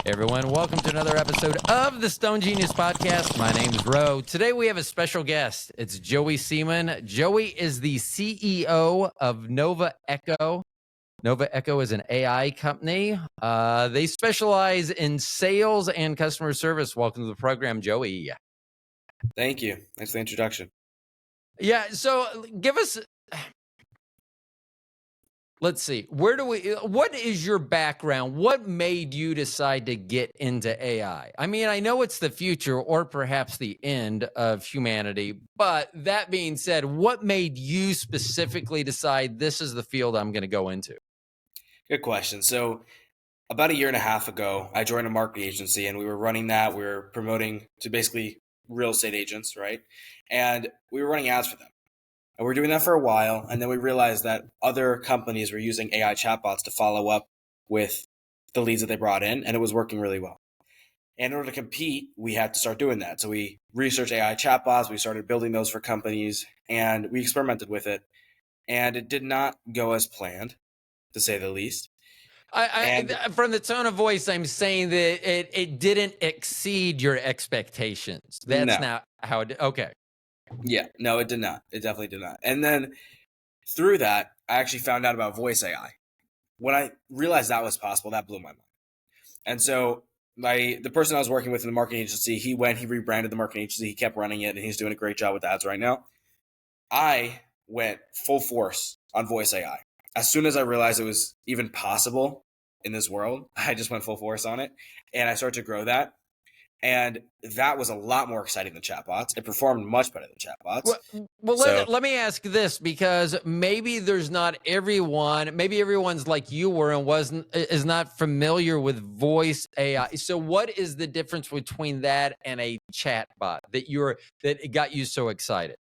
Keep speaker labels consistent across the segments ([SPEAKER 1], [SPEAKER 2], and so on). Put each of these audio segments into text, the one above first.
[SPEAKER 1] Everyone, welcome to another episode of the Stone Genius Podcast. My name is Ro. Today we have a special guest. It's Joey Seeman. Joey is the CEO of novaecho. novaecho is an AI company. They specialize in sales and customer service. Welcome to the program, Joey.
[SPEAKER 2] Thank you. Thanks for the introduction.
[SPEAKER 1] Yeah, so give us... Let's see. What is your background? What made you decide to get into AI? I mean, I know it's the future or perhaps the end of humanity, but that being said, what made you specifically decide this is the field I'm going to go into?
[SPEAKER 2] Good question. So about a year and a half ago, I joined a marketing agency and we were running that. We were promoting to basically real estate agents, right? And we were running ads for them. And we were doing that for a while. And then we realized that other companies were using AI chatbots to follow up with the leads that they brought in, and it was working really well. And in order to compete, we had to start doing that. So we researched AI chatbots, we started building those for companies, and we experimented with it. And it did not go as planned, to say the least.
[SPEAKER 1] From the tone of voice, I'm saying that it didn't exceed your expectations. That's
[SPEAKER 2] No.
[SPEAKER 1] not how it... Okay.
[SPEAKER 2] Yeah, no, it did not. It definitely did not. And then through that, I actually found out about voice AI. When I realized that was possible, that blew my mind. And so the person I was working with in the marketing agency, he rebranded the marketing agency, he kept running it, and he's doing a great job with ads right now. I went full force on voice AI. As soon as I realized it was even possible in this world, I just went full force on it, and I started to grow that. And that was a lot more exciting than chatbots. It performed much better than chatbots.
[SPEAKER 1] Let me ask this, because maybe there's not everyone, maybe everyone's like you were and is not familiar with voice AI. So what is the difference between that and a chatbot that got you so excited?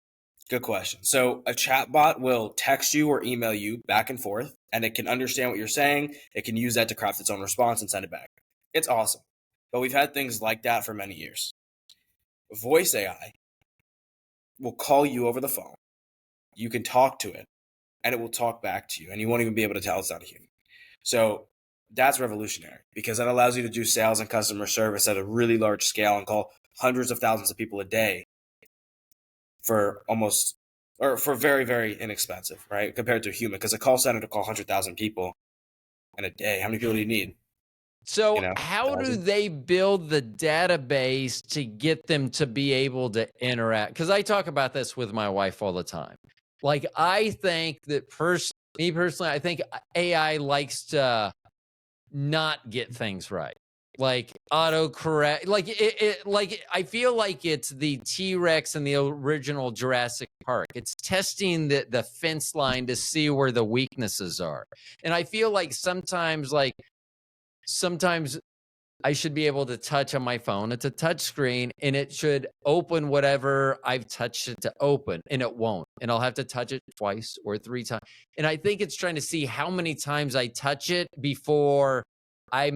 [SPEAKER 2] Good question. So a chatbot will text you or email you back and forth, and it can understand what you're saying. It can use that to craft its own response and send it back. It's awesome. But we've had things like that for many years. Voice AI will call you over the phone. You can talk to it, and it will talk back to you, and you won't even be able to tell it's not a human. So that's revolutionary, because that allows you to do sales and customer service at a really large scale and call hundreds of thousands of people a day for very, very inexpensive, right? Compared to a human, because a call center to call 100,000 people in a day, how many people do you need?
[SPEAKER 1] So how do they build the database to get them to be able to interact? Because I talk about this with my wife all the time. Like, I think that me personally, I think AI likes to not get things right. Like autocorrect, like I feel like it's the T-Rex in the original Jurassic Park. It's testing the fence line to see where the weaknesses are. And I feel like sometimes I should be able to touch on my phone. It's a touch screen, and it should open whatever I've touched it to open, and it won't. And I'll have to touch it twice or three times. And I think it's trying to see how many times I touch it before I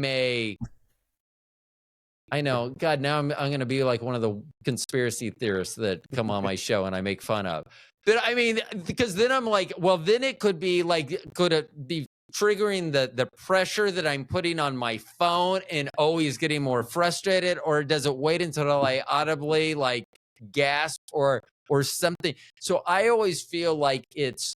[SPEAKER 1] know, God, now I'm going to be like one of the conspiracy theorists that come on my show and I make fun of. But I mean, because then I'm like, well, then it could be like, could it be triggering the pressure that I'm putting on my phone and always getting more frustrated? Or does it wait until I audibly like gasp or something? So I always feel like it's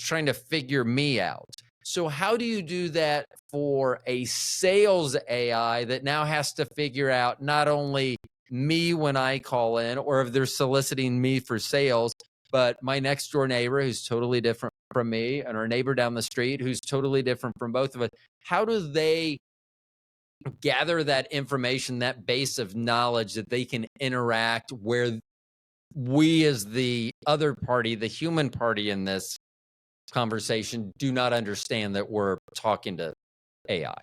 [SPEAKER 1] trying to figure me out. So how do you do that for a sales AI that now has to figure out not only me when I call in, or if they're soliciting me for sales, but my next door neighbor who's totally different from me, and our neighbor down the street who's totally different from both of us? How do they gather that information, that base of knowledge that they can interact, where we as the other party, the human party in this conversation, do not understand that we're talking to AI?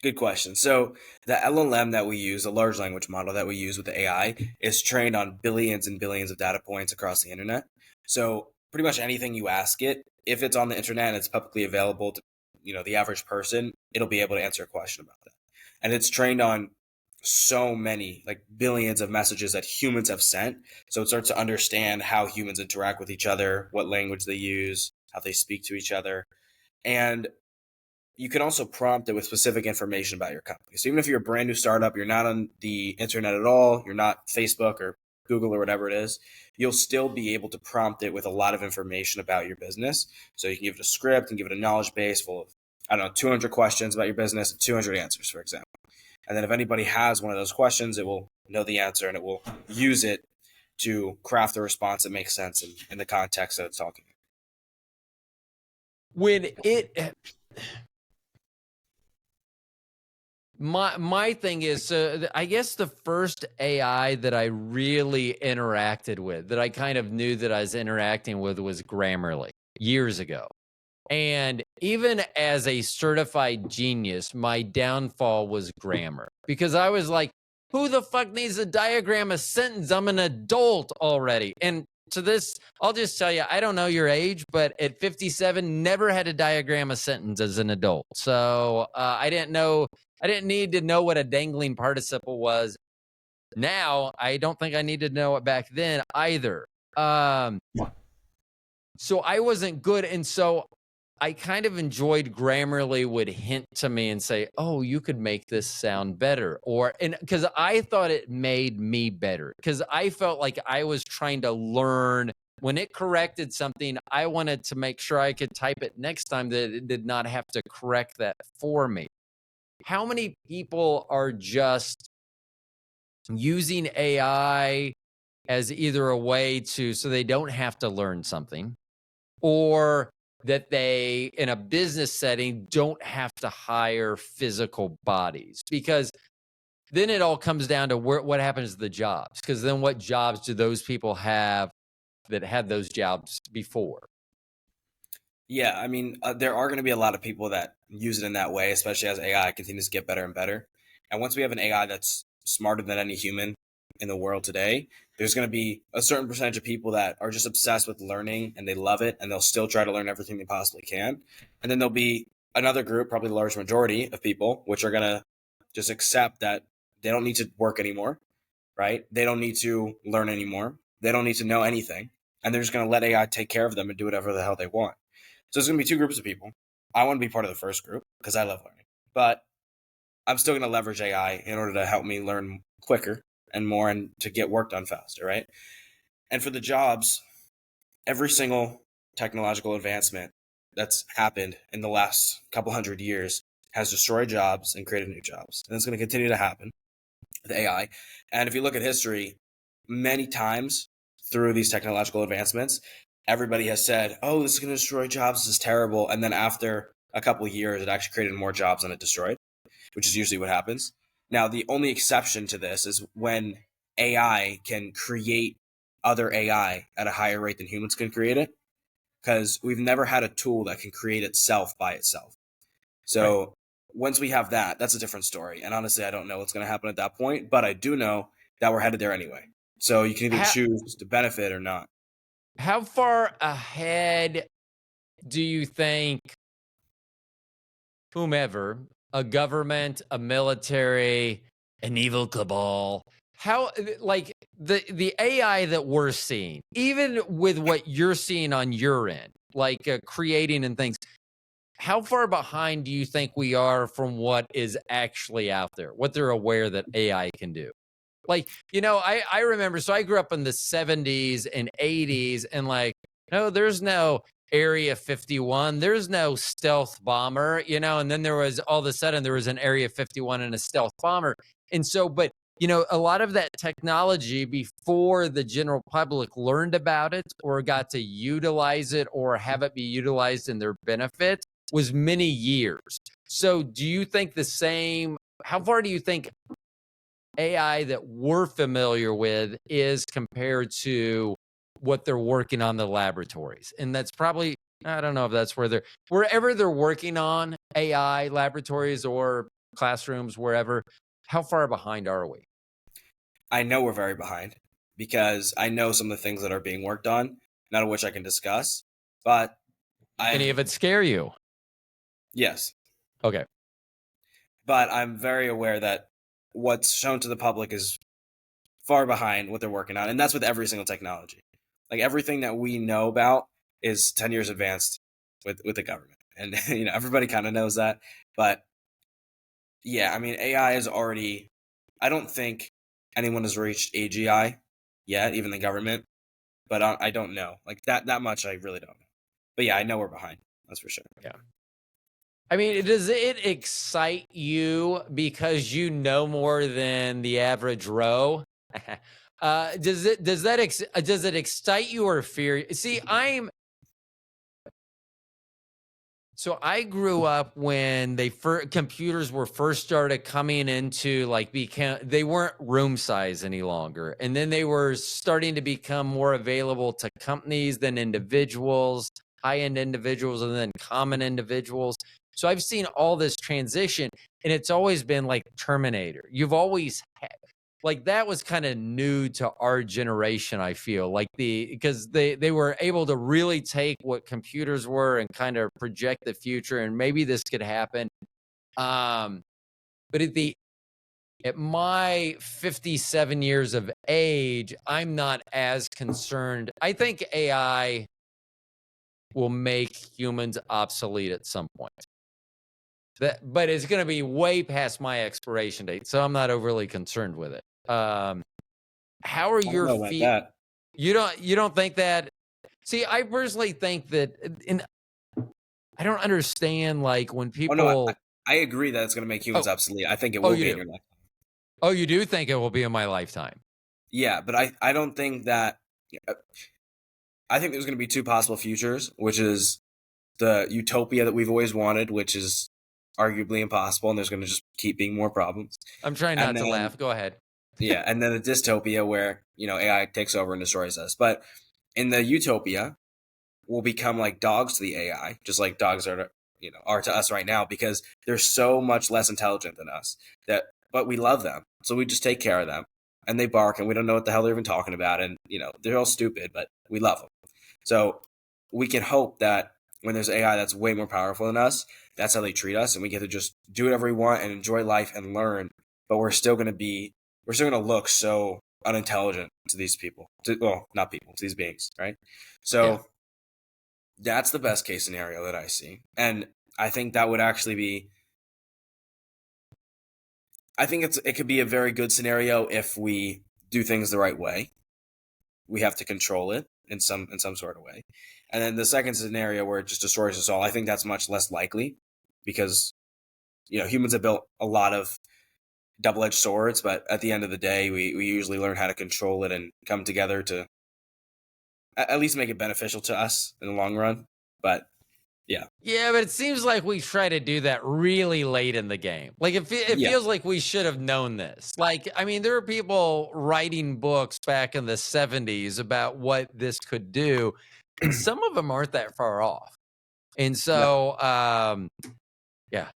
[SPEAKER 2] Good question. So the LLM that we use, the large language model that we use with the AI, is trained on billions and billions of data points across the internet. So pretty much anything you ask it, if it's on the internet and it's publicly available to the average person, it'll be able to answer a question about that. And it's trained on so many, like billions of messages that humans have sent. So it starts to understand how humans interact with each other, what language they use, how they speak to each other. And you can also prompt it with specific information about your company. So even if you're a brand new startup, you're not on the internet at all, you're not Facebook or Google or whatever it is, you'll still be able to prompt it with a lot of information about your business. So you can give it a script and give it a knowledge base full of, I don't know, 200 questions about your business and 200 answers, for example. And then if anybody has one of those questions, it will know the answer and it will use it to craft a response that makes sense in the context that it's talking.
[SPEAKER 1] When it my thing is, I guess the first AI that I really interacted with, that I kind of knew that I was interacting with, was Grammarly years ago. And even as a certified genius, my downfall was grammar, because I was like, who the fuck needs to diagram a sentence? I'm an adult already. And to this, I'll just tell you, I don't know your age, but at 57, never had to diagram a sentence as an adult. So I didn't need to know what a dangling participle was. Now, I don't think I needed to know it back then either. So I wasn't good. And so I kind of enjoyed Grammarly would hint to me and say, oh, you could make this sound better. And because I thought it made me better, because I felt like I was trying to learn. When it corrected something, I wanted to make sure I could type it next time, that it did not have to correct that for me. How many people are just using AI as either a way so they don't have to learn something, or that they, in a business setting, don't have to hire physical bodies? Because then it all comes down to what happens to the jobs. Because then what jobs do those people have that had those jobs before?
[SPEAKER 2] Yeah, I mean, there are going to be a lot of people that use it in that way, especially as AI continues to get better and better. And once we have an AI that's smarter than any human in the world today, there's going to be a certain percentage of people that are just obsessed with learning and they love it and they'll still try to learn everything they possibly can. And then there'll be another group, probably the large majority of people, which are going to just accept that they don't need to work anymore, right? They don't need to learn anymore. They don't need to know anything. And they're just going to let AI take care of them and do whatever the hell they want. So there's going to be two groups of people. I want to be part of the first group because I love learning, but I'm still going to leverage AI in order to help me learn quicker and more and to get work done faster, right? And for the jobs, every single technological advancement that's happened in the last couple hundred years has destroyed jobs and created new jobs. And it's going to continue to happen with AI. And if you look at history, many times through these technological advancements, everybody has said, oh, this is going to destroy jobs, this is terrible. And then after a couple of years, it actually created more jobs than it destroyed, which is usually what happens. Now, the only exception to this is when AI can create other AI at a higher rate than humans can create it, because we've never had a tool that can create itself by itself. So right. Once we have that, that's a different story. And honestly, I don't know what's going to happen at that point, but I do know that we're headed there anyway. So you can either choose to benefit or not.
[SPEAKER 1] How far ahead do you think whomever, a government, a military, an evil cabal, how, like, the AI that we're seeing, even with what you're seeing on your end, like creating and things, how far behind do you think we are from what is actually out there, what they're aware that AI can do? Like, I remember, so I grew up in the 70s and 80s, and like, no, there's no Area 51, there's no stealth bomber, and then there was, all of a sudden, there was an Area 51 and a stealth bomber. And so, but, a lot of that technology, before the general public learned about it or got to utilize it or have it be utilized in their benefit, was many years. So do you think the same? How far do you think AI that we're familiar with is compared to what they're working on in the laboratories? And that's probably, I don't know if that's wherever they're working on AI laboratories or classrooms, wherever, how far behind are we?
[SPEAKER 2] I know we're very behind because I know some of the things that are being worked on, none of which I can discuss, but
[SPEAKER 1] Any of it scare you?
[SPEAKER 2] Yes.
[SPEAKER 1] Okay.
[SPEAKER 2] But I'm very aware that what's shown to the public is far behind what they're working on. And that's with every single technology. Like everything that we know about is 10 years advanced with the government. and everybody kind of knows that. But yeah, I mean, AI is already. I don't think anyone has reached AGI yet, even the government. But I don't know, like that much. I really don't know. But yeah, I know we're behind. That's for sure.
[SPEAKER 1] Yeah. I mean, does it excite you because you know more than the average row? Does it excite you or fear you? See, so I grew up when computers were first started coming into they weren't room size any longer. And then they were starting to become more available to companies than individuals, high-end individuals, and then common individuals. So I've seen all this transition, and it's always been like Terminator. You've always had like that was kind of new to our generation. I feel like because they were able to really take what computers were and kind of project the future, and maybe this could happen. But at my 57 years of age, I'm not as concerned. I think AI will make humans obsolete at some point. But it's going to be way past my expiration date, so I'm not overly concerned with it. How are
[SPEAKER 2] I don't
[SPEAKER 1] your
[SPEAKER 2] know about
[SPEAKER 1] feet?
[SPEAKER 2] that.
[SPEAKER 1] You don't think that? See, I personally think that, and I don't understand like when
[SPEAKER 2] Oh no,
[SPEAKER 1] people.
[SPEAKER 2] I agree that it's going to make humans
[SPEAKER 1] Oh,
[SPEAKER 2] obsolete. I think it
[SPEAKER 1] oh,
[SPEAKER 2] will
[SPEAKER 1] you
[SPEAKER 2] be in
[SPEAKER 1] do.
[SPEAKER 2] your life.
[SPEAKER 1] Oh, you do think it will be in my lifetime?
[SPEAKER 2] Yeah, but I don't think that. I think there's going to be two possible futures, which is the utopia that we've always wanted, which is arguably impossible, and there's going to just keep being more problems.
[SPEAKER 1] I'm trying
[SPEAKER 2] And
[SPEAKER 1] not to
[SPEAKER 2] then
[SPEAKER 1] laugh. Go ahead.
[SPEAKER 2] yeah, and then a dystopia where AI takes over and destroys us. But in the utopia, we'll become like dogs to the AI, just like dogs are to us right now, because they're so much less intelligent than us. But we love them, so we just take care of them, and they bark, and we don't know what the hell they're even talking about, and they're all stupid, but we love them. So we can hope that when there's AI that's way more powerful than us, that's how they treat us, and we get to just do whatever we want and enjoy life and learn. But we're still going to look so unintelligent to these people. Well, not people, to these beings, right?
[SPEAKER 1] Yeah.
[SPEAKER 2] So that's the best case scenario that I see. And I think that would actually be I think it could be a very good scenario if we do things the right way. We have to control it in some sort of way. And then the second scenario where it just destroys us all, I think that's much less likely because humans have built a lot of double-edged swords, but at the end of the day, we usually learn how to control it and come together to at least make it beneficial to us in the long run. But yeah.
[SPEAKER 1] Yeah, but it seems like we try to do that really late in the game. Like it
[SPEAKER 2] Yeah.
[SPEAKER 1] feels like we should have known this. Like, I mean, there are people writing books back in the 70s about what this could do, and some of them aren't that far off. And
[SPEAKER 2] No.
[SPEAKER 1] so, yeah,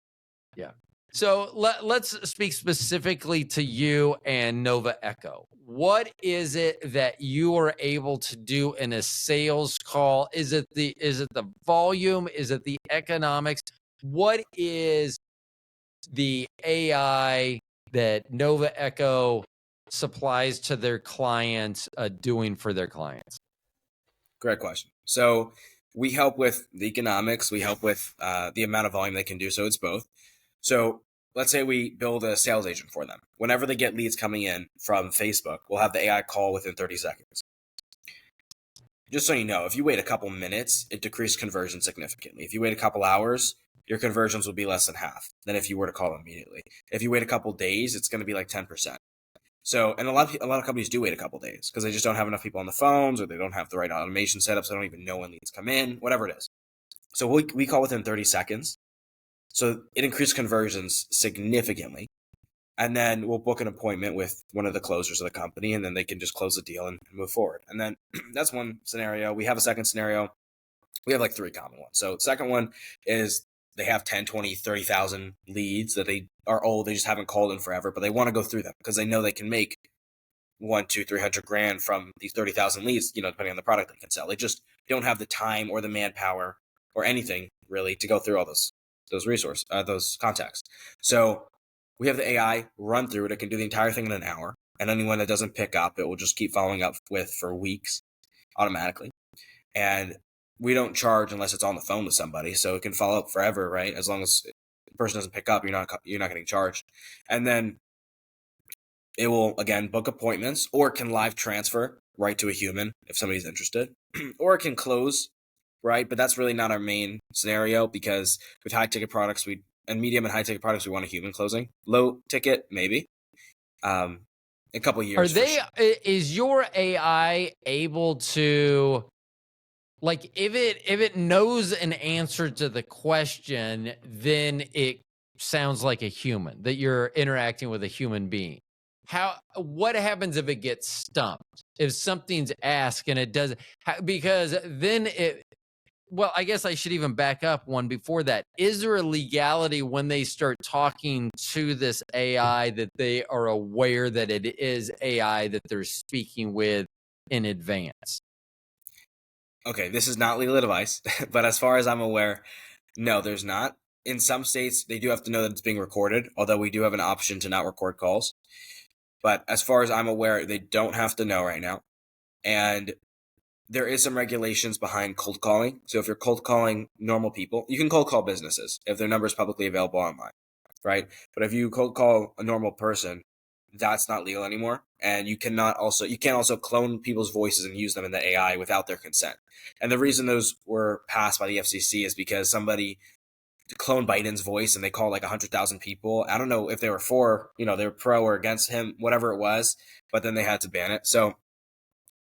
[SPEAKER 1] yeah. So let's speak specifically to you and Nova Echo. What is it that you are able to do in a sales call? Is it the volume? Is it the economics? What is the AI that Nova Echo supplies to their clients doing for their clients?
[SPEAKER 2] Great question. So we help with the economics. We help with the amount of volume they can do. So it's both. So let's say we build a sales agent for them. Whenever they get leads coming in from Facebook, we'll have the AI call within 30 seconds. Just so you know, if you wait a couple minutes, it decreases conversion significantly. If you wait a couple hours, your conversions will be less than half than if you were to call immediately. If you wait a couple days, it's going to be like 10%. So, and a lot of companies do wait a couple days because they just don't have enough people on the phones, or they don't have the right automation setup, so they don't even know when leads come in, whatever it is. So we call within 30 seconds. So it increased conversions significantly. And then we'll book an appointment with one of the closers of the company, and then they can just close the deal and move forward. And then that's one scenario. We have a second scenario. We have like three common ones. So the second one is they have 10, 20, 30,000 leads that they are old. They just haven't called in forever, but they want to go through them because they know they can make 1, 2, 300 grand from these 30,000 leads, depending on the product they can sell. They just don't have the time or the manpower or anything really to go through all those those contacts. So we have the AI run through it. It can do the entire thing in an hour. And anyone that doesn't pick up, it will just keep following up with for weeks automatically. And we don't charge unless it's on the phone with somebody, so it can follow up forever, right? As long as the person doesn't pick up, you're not getting charged. And then it will again book appointments, or it can live transfer right to a human if somebody's interested, or it can close, right? But that's really not our main scenario, because with high ticket products, and medium and high ticket products, we want a human closing. Low ticket, maybe. A couple
[SPEAKER 1] Are
[SPEAKER 2] years for
[SPEAKER 1] they
[SPEAKER 2] sure.
[SPEAKER 1] is your AI able to, like, if it knows an answer to the question, then it sounds like a human, that you're interacting with a human being. What happens if it gets stumped? If something's asked and it doesn't, because then it, well, I guess I should even back up one before that. Is there a legality when they start talking to this AI that they are aware that it is AI that they're speaking with in advance?
[SPEAKER 2] Okay, this is not legal advice, but as far as I'm aware, no, there's not. In some states, they do have to know that it's being recorded, although we do have an option to not record calls. But as far as I'm aware, they don't have to know right now. And there is some regulations behind cold calling. So if you're cold calling normal people, you can cold call businesses if their number is publicly available online, right? But if you cold call a normal person, that's not legal anymore. And you can't also clone people's voices and use them in the AI without their consent. And the reason those were passed by the FCC is because somebody cloned Biden's voice and they called like 100,000 people. I don't know if they were they were pro or against him, whatever it was, but then they had to ban it. So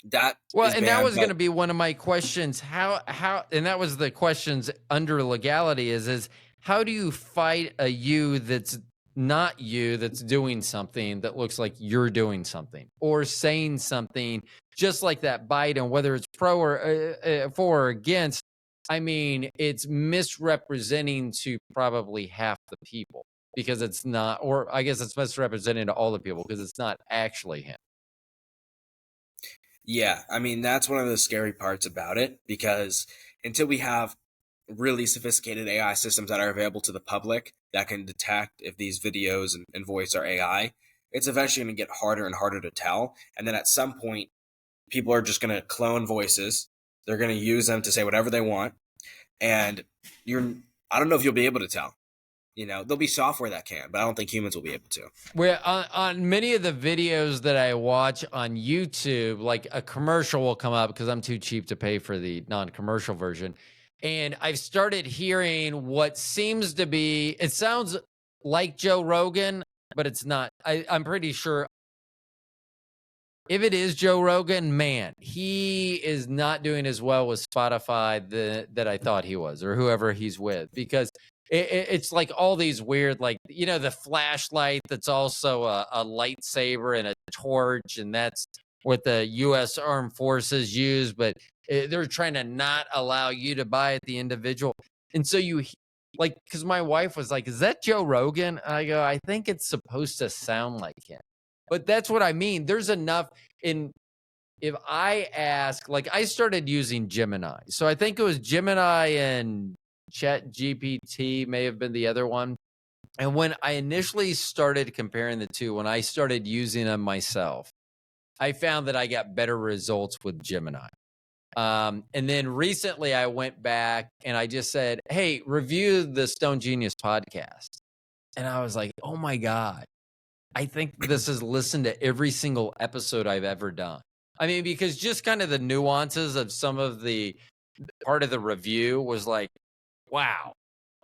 [SPEAKER 2] that
[SPEAKER 1] Well,
[SPEAKER 2] is
[SPEAKER 1] and that
[SPEAKER 2] banned.
[SPEAKER 1] was going
[SPEAKER 2] But
[SPEAKER 1] to be one of my questions. And that was the questions under legality is how do you fight a you that's not you, that's doing something that looks like you're doing something or saying something just like that Biden, whether it's pro or for or against? I mean, it's misrepresenting to probably half the people because it's not, or I guess it's misrepresenting to all the people because it's not actually him.
[SPEAKER 2] yeah, I mean, that's one of the scary parts about it, because until we have really sophisticated AI systems that are available to the public that can detect if these videos and voice are AI, it's eventually going to get harder and harder to tell. And then at some point, people are just going to clone voices. They're going to use them to say whatever they want. And I don't know if you'll be able to tell. There'll be software that can, but I don't think humans will be able to.
[SPEAKER 1] Where on many of the videos that I watch on YouTube, like a commercial will come up because I'm too cheap to pay for the non-commercial version. And I've started hearing what seems to be, it sounds like Joe Rogan, but it's not. I'm pretty sure if it is Joe Rogan, man, he is not doing as well with Spotify that I thought he was, or whoever he's with, because it's like all these weird, like, the flashlight that's also a lightsaber and a torch, and that's what the U.S. Armed Forces use, but they're trying to not allow you to buy it, the individual. And so like, because my wife was like, "Is that Joe Rogan?" I go, "I think it's supposed to sound like him." But that's what I mean. There's enough in, if I ask, like, I started using Gemini. So I think it was Gemini and Chat GPT may have been the other one. And when I initially started comparing the two, when I started using them myself, I found that I got better results with Gemini. And then recently I went back and I just said, "Hey, review the Stone Genius podcast." And I was like, "Oh my God. I think this is listened to every single episode I've ever done." I mean, because just kind of the nuances of some of the part of the review was like, wow.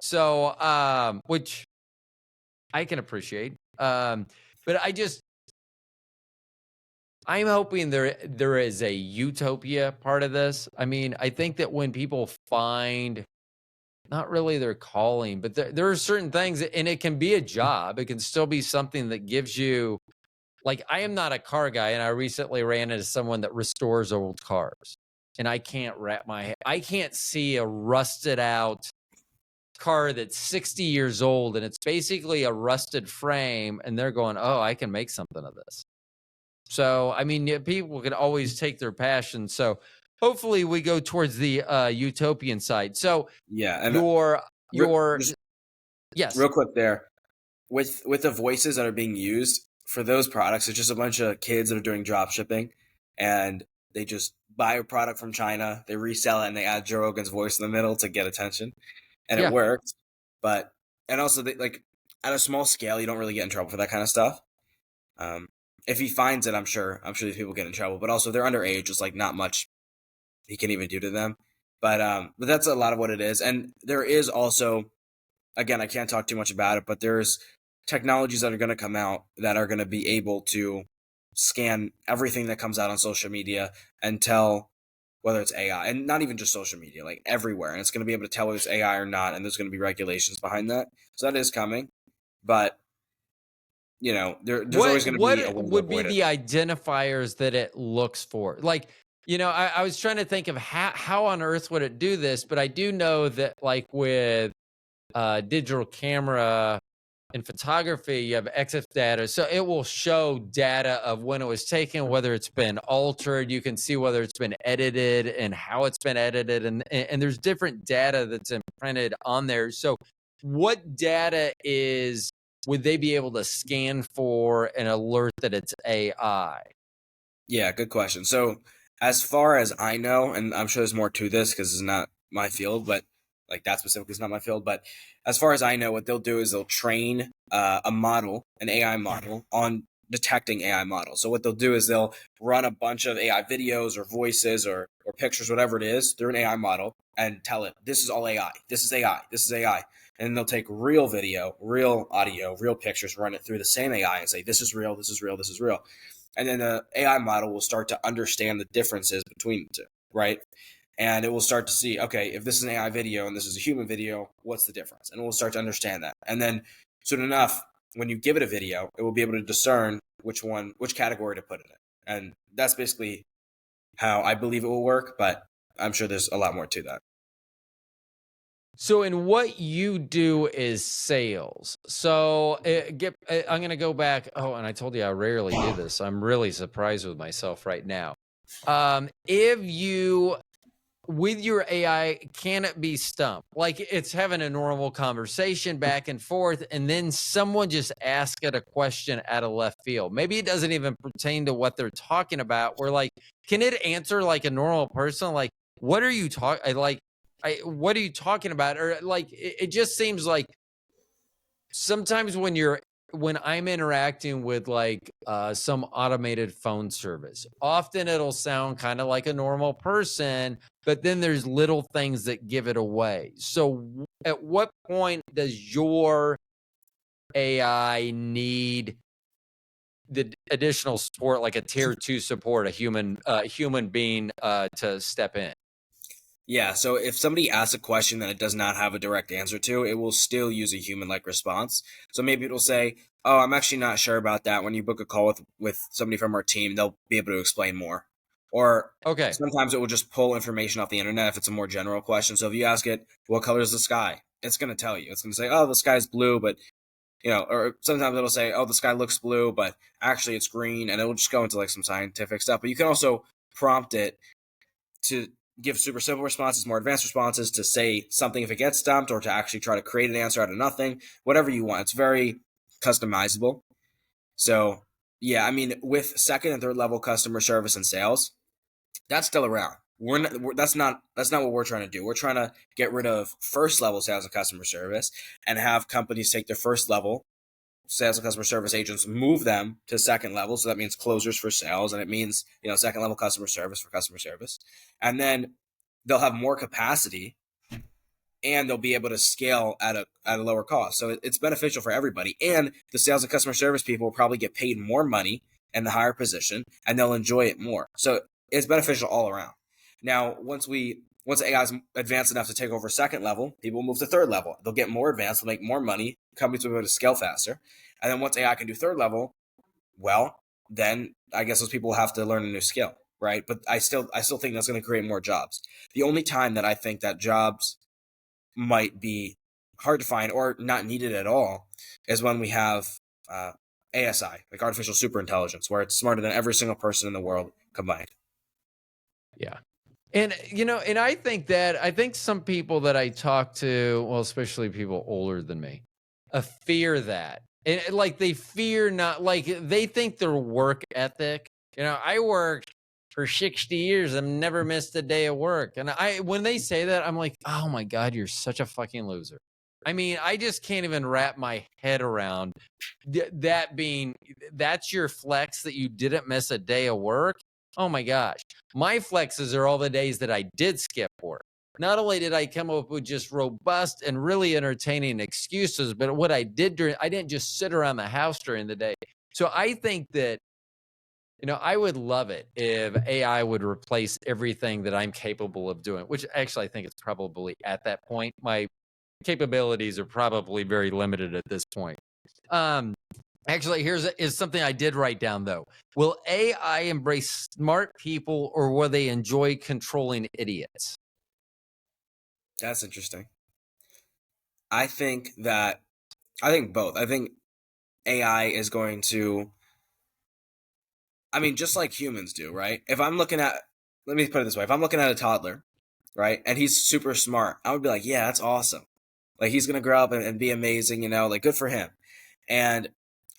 [SPEAKER 1] So, which I can appreciate. But I'm hoping there is a utopia part of this. I mean, I think that when people find not really their calling, but there are certain things, and it can be a job. It can still be something that gives you, like, I am not a car guy, and I recently ran into someone that restores old cars, and I can't wrap my head. I can't see a rusted out car that's 60 years old, and it's basically a rusted frame, and they're going, "Oh, I can make something of this." So, I mean, people can always take their passion. So, hopefully, we go towards the utopian side. So,
[SPEAKER 2] Yeah, and
[SPEAKER 1] your
[SPEAKER 2] just
[SPEAKER 1] yes.
[SPEAKER 2] real quick there, with the voices that are being used for those products, it's just a bunch of kids that are doing drop shipping, and buy a product from China, they resell it, and they add Joe Rogan's voice in the middle to get attention, and it
[SPEAKER 1] Yeah.
[SPEAKER 2] worked. But and also like at a small scale, you don't really get in trouble for that kind of stuff. Um, if he finds it, I'm sure these people get in trouble. But also they're underage. It's like not much he can even do to them. But that's a lot of what it is. And there is also, again, I can't talk too much about it, but there's technologies that are going to come out that are going to be able to scan everything that comes out on social media and tell whether it's AI, and not even just social media, like everywhere. And it's going to be able to tell whether it's AI or not, and there's going to be regulations behind that. So that is coming, but there's always going to be a
[SPEAKER 1] What
[SPEAKER 2] way to
[SPEAKER 1] would be
[SPEAKER 2] avoid it.
[SPEAKER 1] the identifiers that it looks for? Like, I was trying to think of how on earth would it do this, but I do know that like with digital camera in photography, you have EXIF data. So it will show data of when it was taken, whether it's been altered. You can see whether it's been edited and how it's been edited. And there's different data that's imprinted on there. So what data would they be able to scan for and alert that it's AI?
[SPEAKER 2] Yeah, good question. So, as far as I know, and I'm sure there's more to this because it's not my field, but like that specifically is not my field. But as far as I know, what they'll do is they'll train a model, an AI model, on detecting AI models. So what they'll do is they'll run a bunch of AI videos or voices or pictures, whatever it is, through an AI model and tell it this is all AI, this is AI, this is AI. And then they'll take real video, real audio, real pictures, run it through the same AI and say this is real, this is real, this is real. And then the AI model will start to understand the differences between the two, right? And it will start to see, okay, if this is an AI video and this is a human video, what's the difference? And it will start to understand that. And then soon enough, when you give it a video, it will be able to discern which category to put it in. And that's basically how I believe it will work, but I'm sure there's a lot more to that.
[SPEAKER 1] So, in what you do is sales. So, I'm going to go back. Oh, and I told you I rarely do this. I'm really surprised with myself right now. If you with your AI, can it be stumped? Like it's having a normal conversation back and forth, and then someone just asks it a question out of left field. Maybe it doesn't even pertain to what they're talking about. We're like, can it answer like a normal person? Like, what are you talking? What are you talking about? Or like, it just seems like sometimes when I'm interacting with like some automated phone service, often it'll sound kind of like a normal person, but then there's little things that give it away. So at what point does your AI need the additional support, like a tier 2 support, a human being to step in?
[SPEAKER 2] Yeah, so if somebody asks a question that it does not have a direct answer to, it will still use a human-like response. So maybe it'll say, "Oh, I'm actually not sure about that. When you book a call with somebody from our team, they'll be able to explain more." Or
[SPEAKER 1] Okay.
[SPEAKER 2] sometimes it will just pull information off the internet if it's a more general question. So if you ask it, "What color is the sky?" It's going to tell you. It's going to say, "Oh, the sky's blue," but or sometimes it'll say, "Oh, the sky looks blue, but actually it's green," and it'll just go into like some scientific stuff. But you can also prompt it to give super simple responses, more advanced responses, to say something if it gets stumped, or to actually try to create an answer out of nothing, whatever you want. It's very customizable. So, yeah, I mean, with second and third level customer service and sales, that's still around. That's not what we're trying to do. We're trying to get rid of first level sales and customer service and have companies take their first level sales and customer service agents, move them to second level. So that means closers for sales, and it means second level customer service for customer service, and then they'll have more capacity and they'll be able to scale at a lower cost. So it's beneficial for everybody, and the sales and customer service people will probably get paid more money in the higher position, and they'll enjoy it more. So it's beneficial all around. Now, once AI is advanced enough to take over second level, people will move to third level. They'll get more advanced, they'll make more money. Companies will be able to scale faster. And then once AI can do third level, well, then I guess those people will have to learn a new skill, right? But I still think that's going to create more jobs. The only time that I think that jobs might be hard to find or not needed at all is when we have ASI, like artificial superintelligence, where it's smarter than every single person in the world combined.
[SPEAKER 1] Yeah. And and I think some people that I talk to, well, especially people older than me, fear that. And like they fear not like they think their work ethic. I work for 60 years, I've never missed a day of work. And when they say that, I'm like, oh my God, you're such a fucking loser. I mean, I just can't even wrap my head around that being, that's your flex, that you didn't miss a day of work. Oh my gosh. My flexes are all the days that I did skip work. Not only did I come up with just robust and really entertaining excuses, but what I did I didn't just sit around the house during the day. So I think that, I would love it if AI would replace everything that I'm capable of doing, which actually I think it's probably at that point. My capabilities are probably very limited at this point. Actually, is something I did write down though. Will AI embrace smart people, or will they enjoy controlling idiots?
[SPEAKER 2] That's interesting. I think both. I think AI is going to, just like humans do, right? Let me put it this way. If I'm looking at a toddler, right, and he's super smart, I would be like, yeah, that's awesome. Like, he's going to grow up and be amazing, like, good for him. And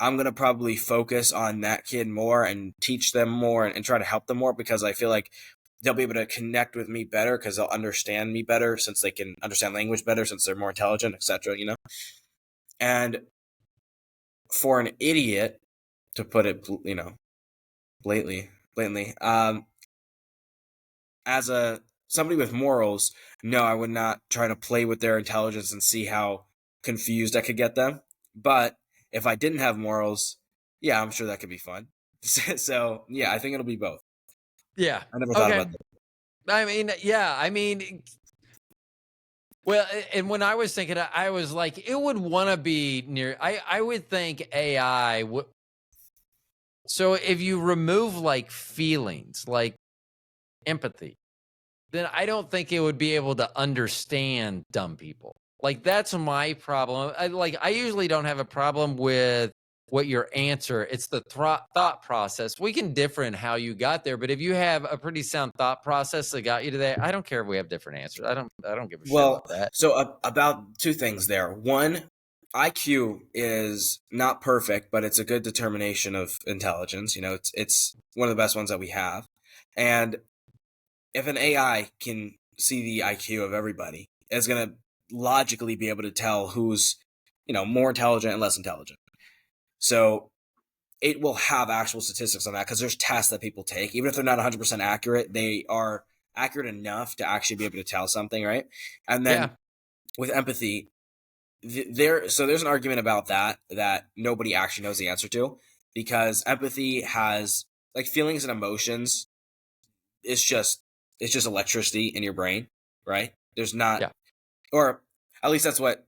[SPEAKER 2] I'm going to probably focus on that kid more and teach them more and try to help them more, because I feel like they'll be able to connect with me better because they'll understand me better, since they can understand language better, since they're more intelligent, etc. And for an idiot, to put it, blatantly, as somebody with morals, no, I would not try to play with their intelligence and see how confused I could get them. But if I didn't have morals, yeah, I'm sure that could be fun. So yeah, I think it'll be both.
[SPEAKER 1] Yeah.
[SPEAKER 2] I never thought
[SPEAKER 1] Okay.
[SPEAKER 2] about that.
[SPEAKER 1] I mean, yeah. I mean, well, and when I was thinking, I was like, it would want to be near. I would think AI would. So if you remove like feelings, like empathy, then I don't think it would be able to understand dumb people. Like, that's my problem. I usually don't have a problem with what your answer. It's the thought process. We can differ in how you got there, but if you have a pretty sound thought process that got you to there, I don't care if we have different answers. I don't give a shit
[SPEAKER 2] Well,
[SPEAKER 1] about that.
[SPEAKER 2] so about two things there. One, IQ is not perfect, but it's a good determination of intelligence. It's one of the best ones that we have. And if an AI can see the IQ of everybody, it's going to logically be able to tell who's, more intelligent and less intelligent. So it will have actual statistics on that, because there's tests that people take. Even if they're not 100% accurate, they are accurate enough to actually be able to tell something, right? And then with empathy, there's an argument about that nobody actually knows the answer to, because empathy has, like, feelings and emotions. It's just electricity in your brain, right? There's not,
[SPEAKER 1] Yeah.
[SPEAKER 2] or at least that's what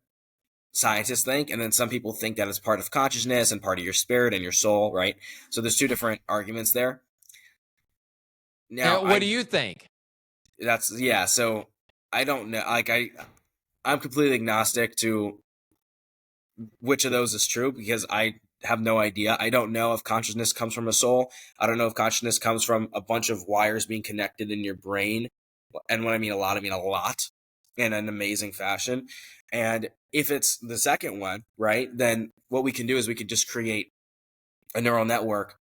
[SPEAKER 2] scientists think, and then some people think that it's part of consciousness and part of your spirit and your soul, right? So there's two different arguments there. Now,
[SPEAKER 1] What do you think?
[SPEAKER 2] so I don't know. Like, I'm completely agnostic to which of those is true, because I have no idea. I don't know if consciousness comes from a soul. I don't know if consciousness comes from a bunch of wires being connected in your brain. And when I mean a lot, I mean a lot, in an amazing fashion. And if it's the second one, right, then what we can do is we can just create a neural network,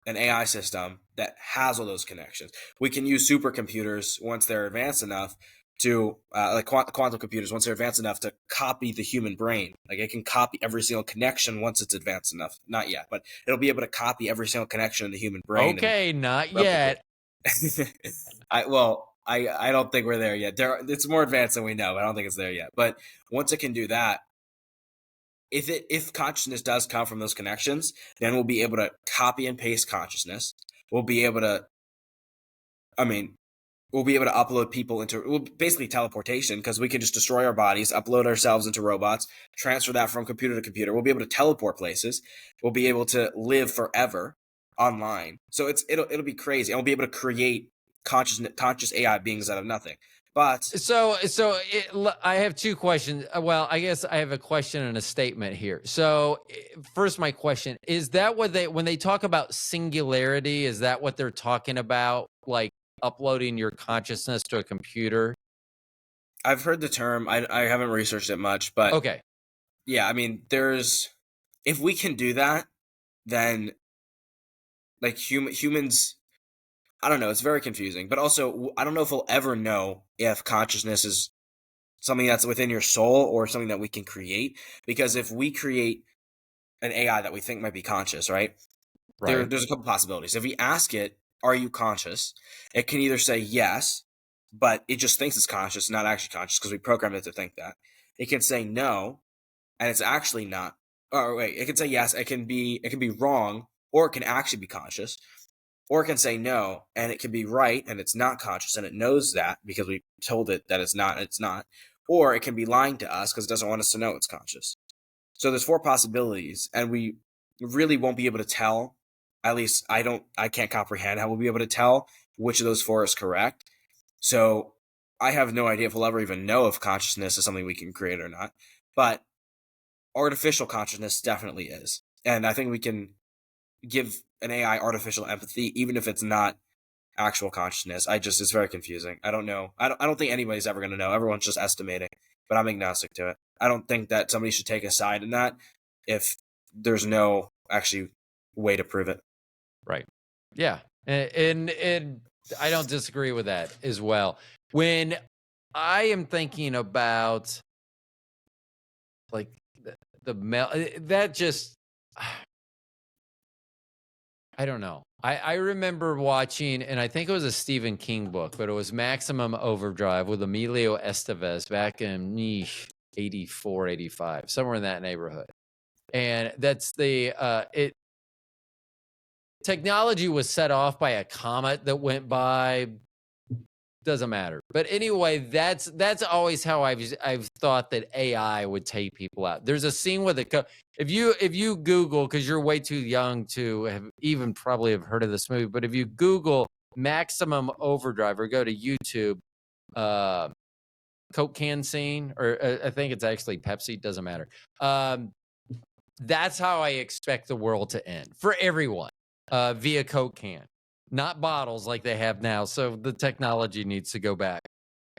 [SPEAKER 2] an AI system that has all those connections. We can use supercomputers once they're advanced enough to, like quantum computers, once they're advanced enough to copy the human brain. Like, it can copy every single connection once it's advanced enough. Not yet, but it'll be able to copy every single connection in the human brain.
[SPEAKER 1] Okay, not
[SPEAKER 2] replicate.
[SPEAKER 1] yet.
[SPEAKER 2] I don't think we're there yet. It's more advanced than we know, but I don't think it's there yet. But once it can do that, if consciousness does come from those connections, then we'll be able to copy and paste consciousness. We'll be able to, we'll be able to upload people into, basically teleportation, because we can just destroy our bodies, upload ourselves into robots, transfer that from computer to computer. We'll be able to teleport places. We'll be able to live forever online. So it'll be crazy. And we'll be able to create conscious AI beings out of nothing. But
[SPEAKER 1] I have two questions. Well, I guess I have a question and a statement here. So first, my question is that when they talk about singularity, is that what they're talking about? Like uploading your consciousness to a computer?
[SPEAKER 2] I've heard the term. I haven't researched it much, but
[SPEAKER 1] Okay.
[SPEAKER 2] yeah, if we can do that, then, like, humans, I don't know. It's very confusing. But also, I don't know if we'll ever know if consciousness is something that's within your soul or something that we can create. Because if we create an AI that we think might be conscious, right?
[SPEAKER 1] Right.
[SPEAKER 2] There's a couple possibilities. If we ask it, "Are you conscious?" It can either say yes, but it just thinks it's conscious, not actually conscious, because we programmed it to think that. It can say no, and it's actually not. Or wait, it can say yes. It can be wrong, or it can actually be conscious, or it can say no, and it can be right, and it's not conscious, and it knows that because we told it that it's not. And it's not, or it can be lying to us because it doesn't want us to know it's conscious. So there's four possibilities, and we really won't be able to tell. At least I can't comprehend how we'll be able to tell which of those four is correct. So I have no idea if we'll ever even know if consciousness is something we can create or not. But artificial consciousness definitely is. And I think we can give an AI artificial empathy, even if it's not actual consciousness. It's very confusing. I don't know. I don't think anybody's ever going to know. Everyone's just estimating, but I'm agnostic to it. I don't think that somebody should take a side in that if there's no actually way to prove it.
[SPEAKER 1] Right. Yeah. And I don't disagree with that as well. When I am thinking about like that just I don't know. I remember watching, and I think it was a Stephen King book, but it was Maximum Overdrive with Emilio Estevez back in 84, 85, somewhere in that neighborhood. And that's it technology was set off by a comet that went by. Doesn't matter. But anyway, that's always how I've thought that AI would take people out. There's a scene with if you Google, because you're way too young to have even probably have heard of this movie, but if you Google Maximum Overdrive or go to YouTube, uh, Coke can scene, or I think it's actually Pepsi, doesn't matter. That's how I expect the world to end for everyone, via Coke can, not bottles like they have now. So the technology needs to go back.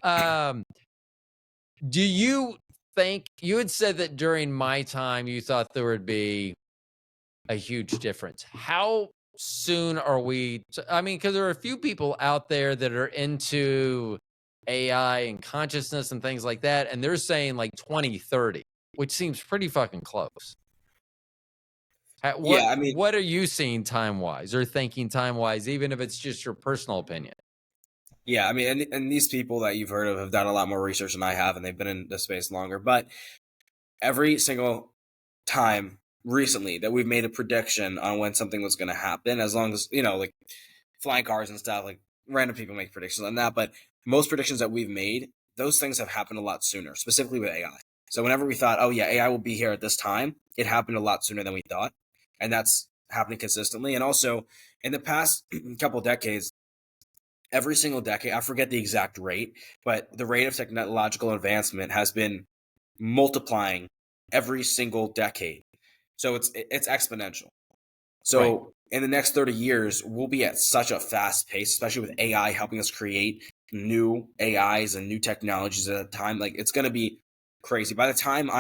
[SPEAKER 1] Do you think you had said that during my time you thought there would be a huge difference? How soon are we? I mean, because there are a few people out there that are into AI and consciousness and things like that, and they're saying like 2030, which seems pretty fucking close.
[SPEAKER 2] Yeah, I mean,
[SPEAKER 1] What are you seeing time wise or thinking time wise, even if it's just your personal opinion?
[SPEAKER 2] yeah, I mean, and these people that you've heard of have done a lot more research than I have, and they've been in the space longer. But every single time recently that we've made a prediction on when something was going to happen, as long as, like flying cars and stuff, like random people make predictions on that. But most predictions that we've made, those things have happened a lot sooner, specifically with AI. So whenever we thought, oh yeah, AI will be here at this time, it happened a lot sooner than we thought. And that's happening consistently. And also in the past couple decades, every single decade, I forget the exact rate, but the rate of technological advancement has been multiplying every single decade. So it's exponential.
[SPEAKER 1] Right.
[SPEAKER 2] So in the next 30 years, we'll be at such a fast pace, especially with AI helping us create new AIs and new technologies at a time. Like it's going to be crazy. By the time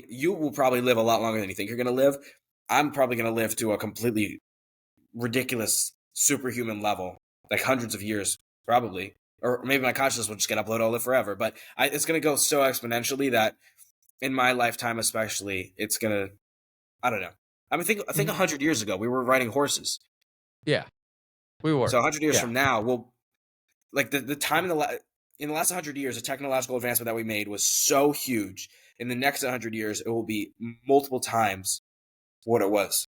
[SPEAKER 2] you will probably live a lot longer than you think you're going to live. I'm probably going to live to a completely ridiculous superhuman level, like hundreds of years, probably. Or maybe my consciousness will just get uploaded, I'll live forever. But it's going to go so exponentially that in my lifetime, especially, it's going to, I don't know. I think 100 years ago, we were riding horses.
[SPEAKER 1] Yeah, we were.
[SPEAKER 2] So 100 years
[SPEAKER 1] Yeah.
[SPEAKER 2] from now, we'll, like the time in the last 100 years, the technological advancement that we made was so huge. In the next 100 years, it will be multiple times what it was.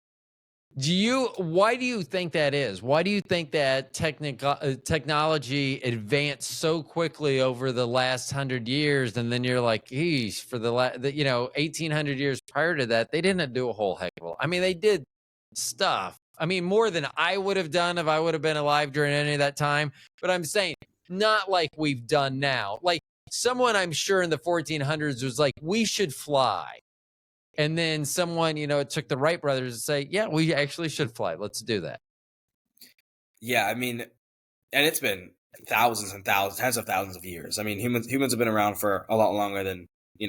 [SPEAKER 1] Why do you think that is? Why do you think that technology advanced so quickly over the last 100 years? And then you're like, geez, for 1800 years prior to that, they didn't do a whole heck of a lot. I mean, they did stuff. I mean, more than I would have done if I would have been alive during any of that time. But I'm saying not like we've done now. Like someone I'm sure in the 1400s was like, we should fly. And then someone, it took the Wright brothers to say, yeah, we actually should fly. Let's do that.
[SPEAKER 2] Yeah, I mean, and it's been thousands and thousands, tens of thousands of years. I mean, humans have been around for a lot longer than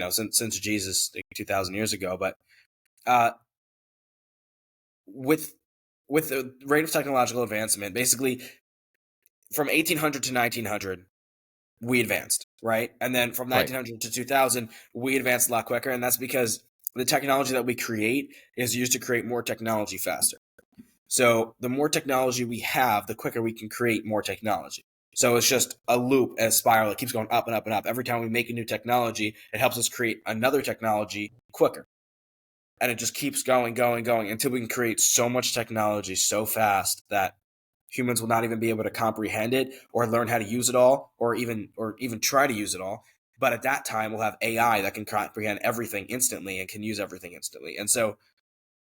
[SPEAKER 2] since Jesus, like 2,000 years ago. But with with the rate of technological advancement, basically from 1800 to 1900, we advanced, right? And then from
[SPEAKER 1] Right.
[SPEAKER 2] 1900 to 2000, we advanced a lot quicker. And that's because the technology that we create is used to create more technology faster. So the more technology we have, the quicker we can create more technology. So it's just a loop, a spiral. It keeps going up and up and up. Every time we make a new technology, it helps us create another technology quicker. And it just keeps going, going, going until we can create so much technology so fast that humans will not even be able to comprehend it or learn how to use it all or even try to use it all. But at that time, we'll have AI that can comprehend everything instantly and can use everything instantly. And so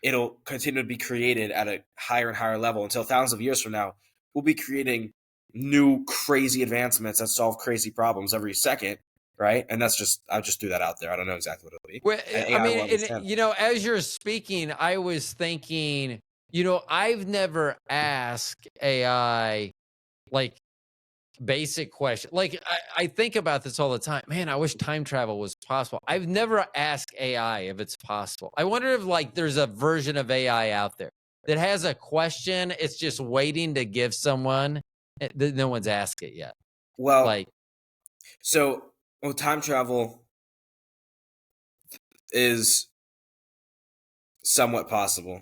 [SPEAKER 2] it'll continue to be created at a higher and higher level until thousands of years from now, we'll be creating new crazy advancements that solve crazy problems every second, right? And that's just, I just threw that out there. I don't know exactly what it'll be.
[SPEAKER 1] Well,
[SPEAKER 2] And
[SPEAKER 1] I
[SPEAKER 2] AI
[SPEAKER 1] mean,
[SPEAKER 2] will understand.
[SPEAKER 1] as you're speaking, I was thinking, I've never asked AI like basic question. Like I think about this all the time. Man, I wish time travel was possible. I've never asked AI if it's possible. I wonder if like there's a version of AI out there that has a question. It's just waiting to give someone that no one's asked it yet.
[SPEAKER 2] Well,
[SPEAKER 1] Like,
[SPEAKER 2] time travel is somewhat possible.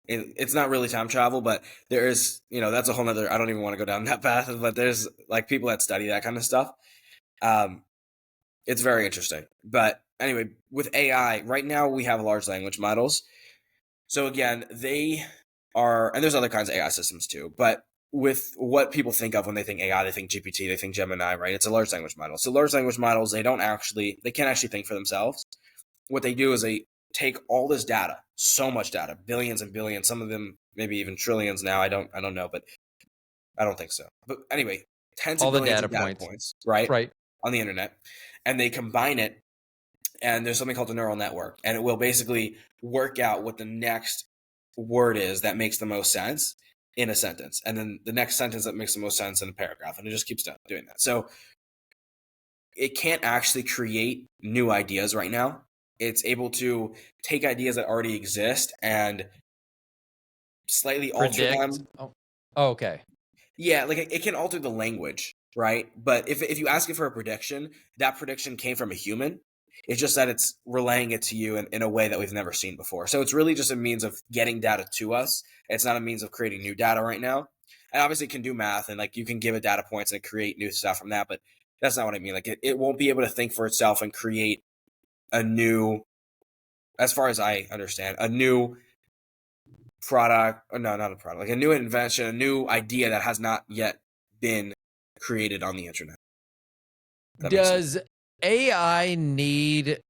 [SPEAKER 2] It's not really time travel, but there is, that's a whole nother, I don't even want to go down that path, but there's like people that study that kind of stuff. Um, it's very interesting. But anyway, with AI, right now we have large language models. So again, they are, and there's other kinds of AI systems too, but with what people think of when they think AI, they think GPT, they think Gemini, right? It's a large language model. So large language models, they can't actually think for themselves. What they do is they take all this data, so much data, billions and billions, some of them maybe even trillions now. I don't know, but I don't think so. But anyway, tens
[SPEAKER 1] all
[SPEAKER 2] of
[SPEAKER 1] the
[SPEAKER 2] billions
[SPEAKER 1] data
[SPEAKER 2] of data
[SPEAKER 1] points.
[SPEAKER 2] points, right?
[SPEAKER 1] Right.
[SPEAKER 2] On the internet, and they combine it, and there's something called a neural network, and it will basically work out what the next word is that makes the most sense in a sentence, and then the next sentence that makes the most sense in a paragraph, and it just keeps doing that. So it can't actually create new ideas right now. It's able to take ideas that already exist and slightly alter
[SPEAKER 1] Predict.
[SPEAKER 2] them.
[SPEAKER 1] Oh, okay.
[SPEAKER 2] Yeah, like it can alter the language, right? But if you ask it for a prediction, that prediction came from a human. It's just that it's relaying it to you in a way that we've never seen before. So it's really just a means of getting data to us. It's not a means of creating new data right now. And obviously it can do math and like you can give it data points and create new stuff from that, but that's not what I mean. Like it won't be able to think for itself and create a new, as far as I understand, a new product, or no, not a product, like a new invention, a new idea that has not yet been created on the internet. That makes sense.
[SPEAKER 1] Does AI need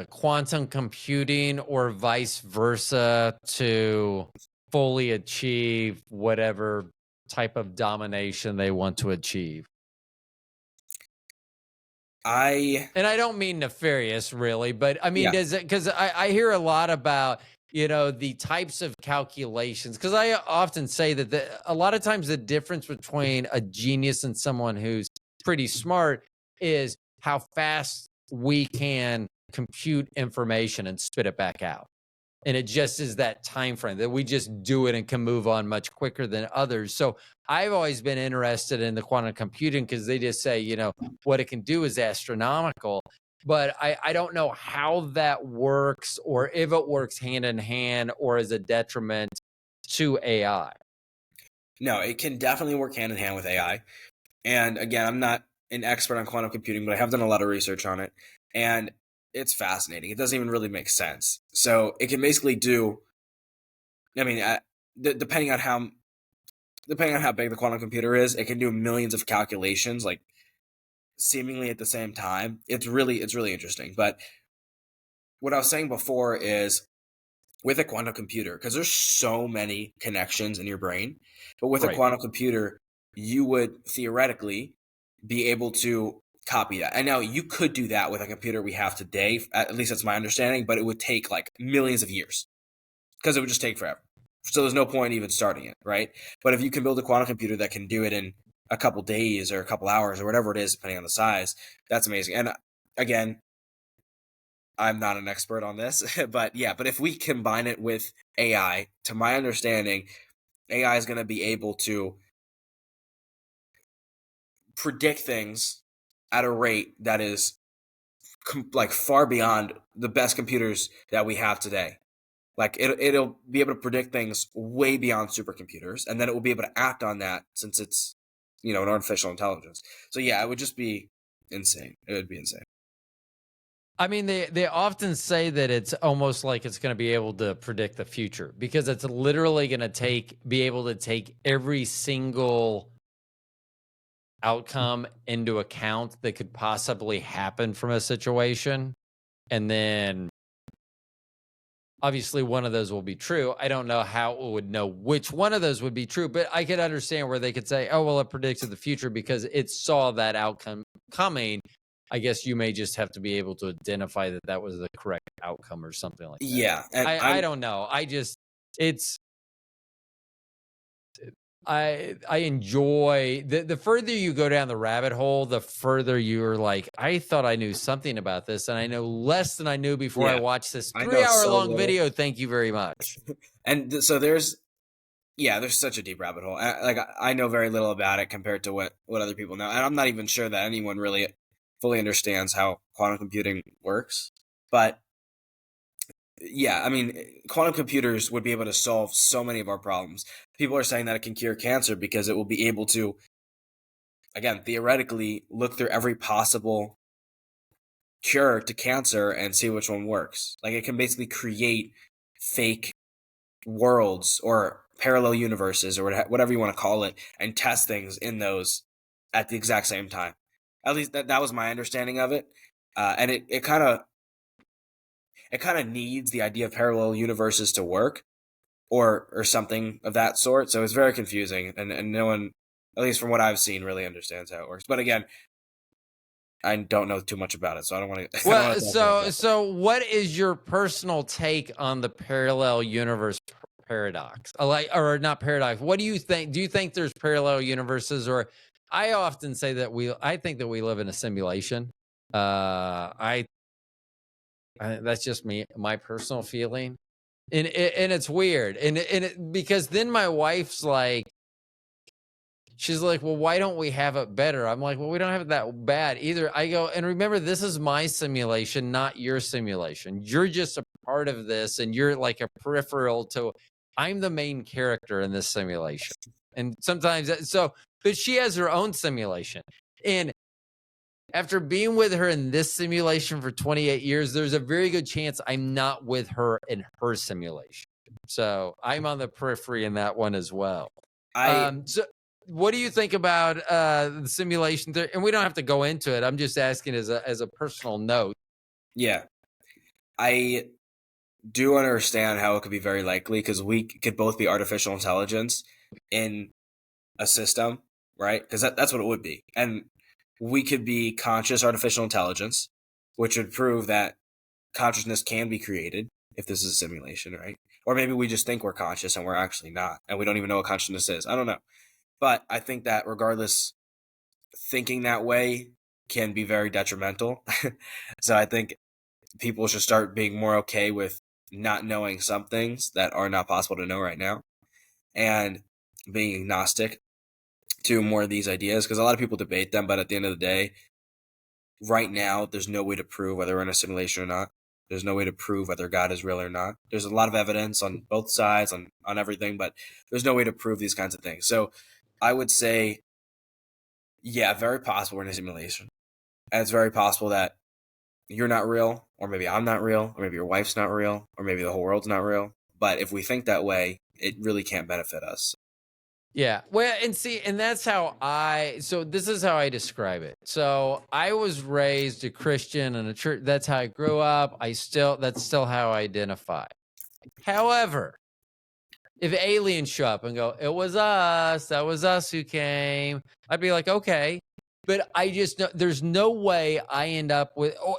[SPEAKER 1] quantum computing or vice versa to fully achieve whatever type of domination they want to achieve? And I don't mean nefarious, really, but I mean,
[SPEAKER 2] Yeah,
[SPEAKER 1] does it, because I hear a lot about, the types of calculations, because I often say that a lot of times the difference between a genius and someone who's pretty smart is how fast we can compute information and spit it back out. And it just is that time frame that we just do it and can move on much quicker than others. So I've always been interested in the quantum computing because they just say, what it can do is astronomical. But I don't know how that works or if it works hand in hand or as a detriment to AI.
[SPEAKER 2] no, it can definitely work hand in hand with AI. And again, I'm not an expert on quantum computing, but I have done a lot of research on it, and it's fascinating. It doesn't even really make sense. So it can basically do. I mean, depending on how big the quantum computer is, it can do millions of calculations, like seemingly at the same time. It's really interesting. But what I was saying before is with a quantum computer, because there's so many connections in your brain, but with a
[SPEAKER 1] Right.
[SPEAKER 2] quantum computer, you would theoretically be able to copy that. And now you could do that with a computer we have today, at least that's my understanding, but it would take like millions of years because it would just take forever. So there's no point even starting it, right? But if you can build a quantum computer that can do it in a couple days or a couple hours or whatever it is, depending on the size, that's amazing. And again, I'm not an expert on this, but yeah, but if we combine it with AI, to my understanding, AI is going to be able to predict things at a rate that is like far beyond the best computers that we have today. Like it'll be able to predict things way beyond supercomputers, and then it will be able to act on that since it's an artificial intelligence. So yeah, it would just be insane. It would be insane.
[SPEAKER 1] I mean, they often say that it's almost like it's going to be able to predict the future because it's literally going to be able to take every single outcome into account that could possibly happen from a situation. And then obviously one of those will be true. I don't know how it would know which one of those would be true, but I could understand where they could say, oh, well, it predicted the future because it saw that outcome coming. I guess you may just have to be able to identify that that was the correct outcome or something like that.
[SPEAKER 2] Yeah, and
[SPEAKER 1] I don't know. I enjoy the further you go down the rabbit hole, the further you're like, I thought I knew something about this, and I know less than I knew before I watched this
[SPEAKER 2] I know
[SPEAKER 1] 3-hour
[SPEAKER 2] so
[SPEAKER 1] long
[SPEAKER 2] little.
[SPEAKER 1] video. Thank you very much.
[SPEAKER 2] And so there's such a deep rabbit hole. Like I know very little about it compared to what other people know, and I'm not even sure that anyone really fully understands how quantum computing works. But yeah, I mean, quantum computers would be able to solve so many of our problems. People are saying that it can cure cancer because it will be able to, again, theoretically, look through every possible cure to cancer and see which one works. Like it can basically create fake worlds or parallel universes or whatever you want to call it and test things in those at the exact same time. At least that was my understanding of it. And it kind of needs the idea of parallel universes to work or something of that sort. So it's very confusing and no one, at least from what I've seen, really understands how it works. But again, I don't know too much about it, so I don't want to.
[SPEAKER 1] Well, so what is your personal take on the parallel universe paradox? Or not paradox? What do you think? Do you think there's parallel universes, or I often say that I think that we live in a simulation. I that's just my personal feeling, and it's weird, because then my wife's like. She's like, well, why don't we have it better? I'm like, well, we don't have it that bad either. I go, and remember, this is my simulation, not your simulation. You're just a part of this, and you're like a peripheral to. I'm the main character in this simulation, and sometimes but she has her own simulation, and after being with her in this simulation for 28 years, there's a very good chance I'm not with her in her simulation. So I'm on the periphery in that one as well. So what do you think about the simulation theory? And we don't have to go into it. I'm just asking as a personal note.
[SPEAKER 2] Yeah. I do understand how it could be very likely because we could both be artificial intelligence in a system, right? Because that's what it would be. And we could be conscious artificial intelligence, which would prove that consciousness can be created if this is a simulation, right? Or maybe we just think we're conscious and we're actually not, and we don't even know what consciousness is. I don't know. But I think that regardless, thinking that way can be very detrimental. So I think people should start being more okay with not knowing some things that are not possible to know right now and being agnostic to more of these ideas because a lot of people debate them, but at the end of the day, right now, there's no way to prove whether we're in a simulation or not. There's no way to prove whether God is real or not. There's a lot of evidence on both sides on everything, but there's no way to prove these kinds of things. So I would say, yeah, very possible we're in a simulation. And it's very possible that you're not real, or maybe I'm not real, or maybe your wife's not real, or maybe the whole world's not real. But if we think that way, it really can't benefit us.
[SPEAKER 1] Yeah. Well, and that's how so this is how I describe it. So I was raised a Christian in a church. That's how I grew up. That's still how I identify. However, if aliens show up and go, it was us, that was us who came, I'd be like, okay. But I just know there's no way I end up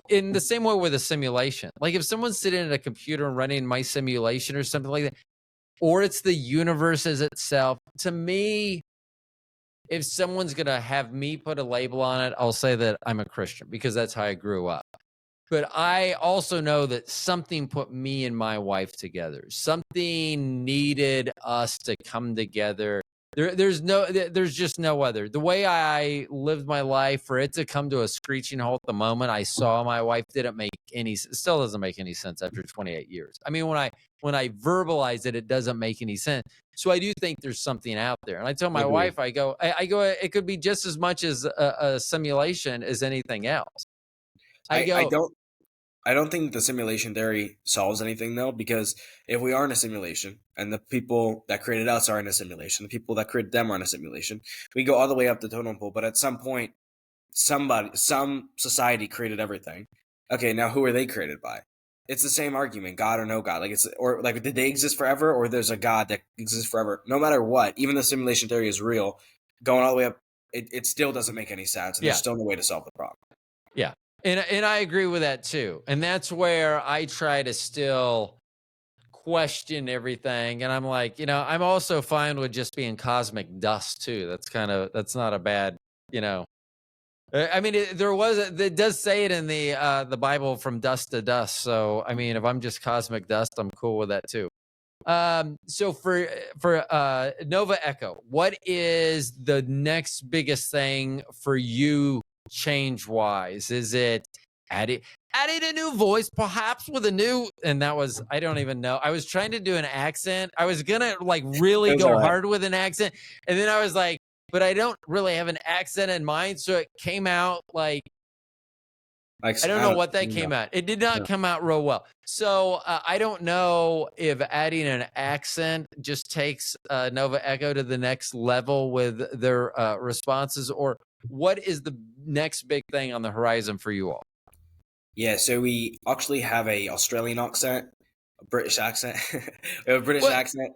[SPEAKER 1] in the same way with a simulation. Like if someone's sitting at a computer and running my simulation or something like that, or it's the universe as itself, to me, if someone's going to have me put a label on it, I'll say that I'm a Christian because that's how I grew up. But I also know that something put me and my wife together. Something needed us to come together. There's just no other. The way I lived my life, for it to come to a screeching halt the moment I saw my wife, didn't make any. Still doesn't make any sense after 28 years. I mean, when I verbalize it, it doesn't make any sense. So I do think there's something out there. And I tell my
[SPEAKER 2] Agree.
[SPEAKER 1] wife, I go, it could be just as much as a simulation as anything else. I
[SPEAKER 2] I
[SPEAKER 1] go,
[SPEAKER 2] don't I don't think the simulation theory solves anything though, because if we are in a simulation and the people that created us are in a simulation, the people that created them are in a simulation, we go all the way up the totem pole. But at some point, some society created everything. Okay, now who are they created by? It's the same argument, God or no God. Like or like, did they exist forever, or there's a God that exists forever? No matter what, even the simulation theory is real. Going all the way up, it still doesn't make any sense, and there's
[SPEAKER 1] yeah.
[SPEAKER 2] still no way to solve the problem.
[SPEAKER 1] Yeah. And I agree with that too. And that's where I try to still question everything. And I'm like, I'm also fine with just being cosmic dust too. That's not a bad, you know. I mean, it does say it in the Bible, from dust to dust. So I mean, if I'm just cosmic dust, I'm cool with that too. So for Nova Echo, what is the next biggest thing for you change wise? Is it adding a new voice, perhaps with a new? And that was, I don't even know. I was trying to do an accent. I was gonna like
[SPEAKER 2] It
[SPEAKER 1] really
[SPEAKER 2] was all
[SPEAKER 1] go
[SPEAKER 2] right.
[SPEAKER 1] hard with an accent, and then I was like, but I don't really have an accent in mind, so it came out like,
[SPEAKER 2] Like,
[SPEAKER 1] I don't
[SPEAKER 2] I
[SPEAKER 1] know
[SPEAKER 2] don't,
[SPEAKER 1] what that
[SPEAKER 2] no,
[SPEAKER 1] came out. It did not
[SPEAKER 2] no.
[SPEAKER 1] come out real well. So I don't know if adding an accent just takes Nova Echo to the next level with their responses, or what is the next big thing on the horizon for you all?
[SPEAKER 2] Yeah, so we actually have a Australian accent, a British accent. We have a British
[SPEAKER 1] What?
[SPEAKER 2] accent,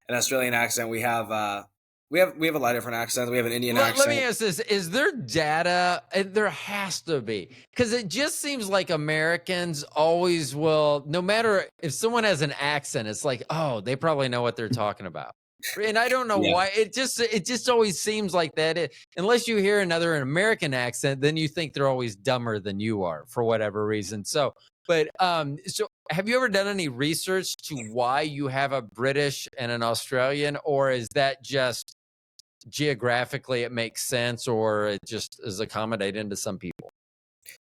[SPEAKER 2] an Australian accent. We have a lot of different accents. We have an Indian
[SPEAKER 1] Let me
[SPEAKER 2] accent.
[SPEAKER 1] ask this. Is there data? There has to be. Because it just seems like Americans always will, no matter if someone has an accent, it's like, oh, they probably know what they're talking about. And I don't know
[SPEAKER 2] Yeah,
[SPEAKER 1] why. It just always seems like that. Unless you hear another American accent, then you think they're always dumber than you are for whatever reason. So have you ever done any research to why you have a British and an Australian, or is that just geographically it makes sense, or it just is accommodating to some people?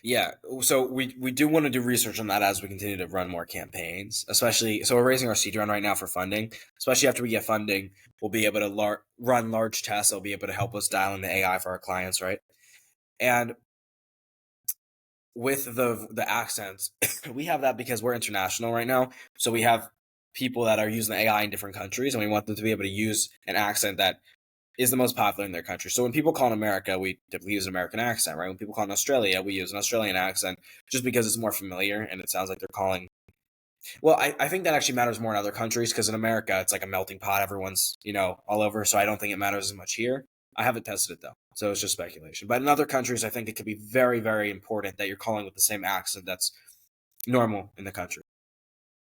[SPEAKER 2] yeah. So we do want to do research on that as we continue to run more campaigns, especially. So we're raising our seed round right now for funding. Especially after we get funding, we'll be able to run large tests. They'll be able to help us dial in the AI for our clients, right? And with the accents, we have that because we're international right now. So we have people that are using the AI in different countries, and we want them to be able to use an accent that is the most popular in their country. So when people call in America, we typically use an American accent, right? When people call in Australia, we use an Australian accent just because it's more familiar and it sounds like they're calling. Well, I think that actually matters more in other countries because in America, it's like a melting pot. Everyone's, all over. So I don't think it matters as much here. I haven't tested it though. So it's just speculation. But in other countries, I think it could be very, very important that you're calling with the same accent that's normal in the country.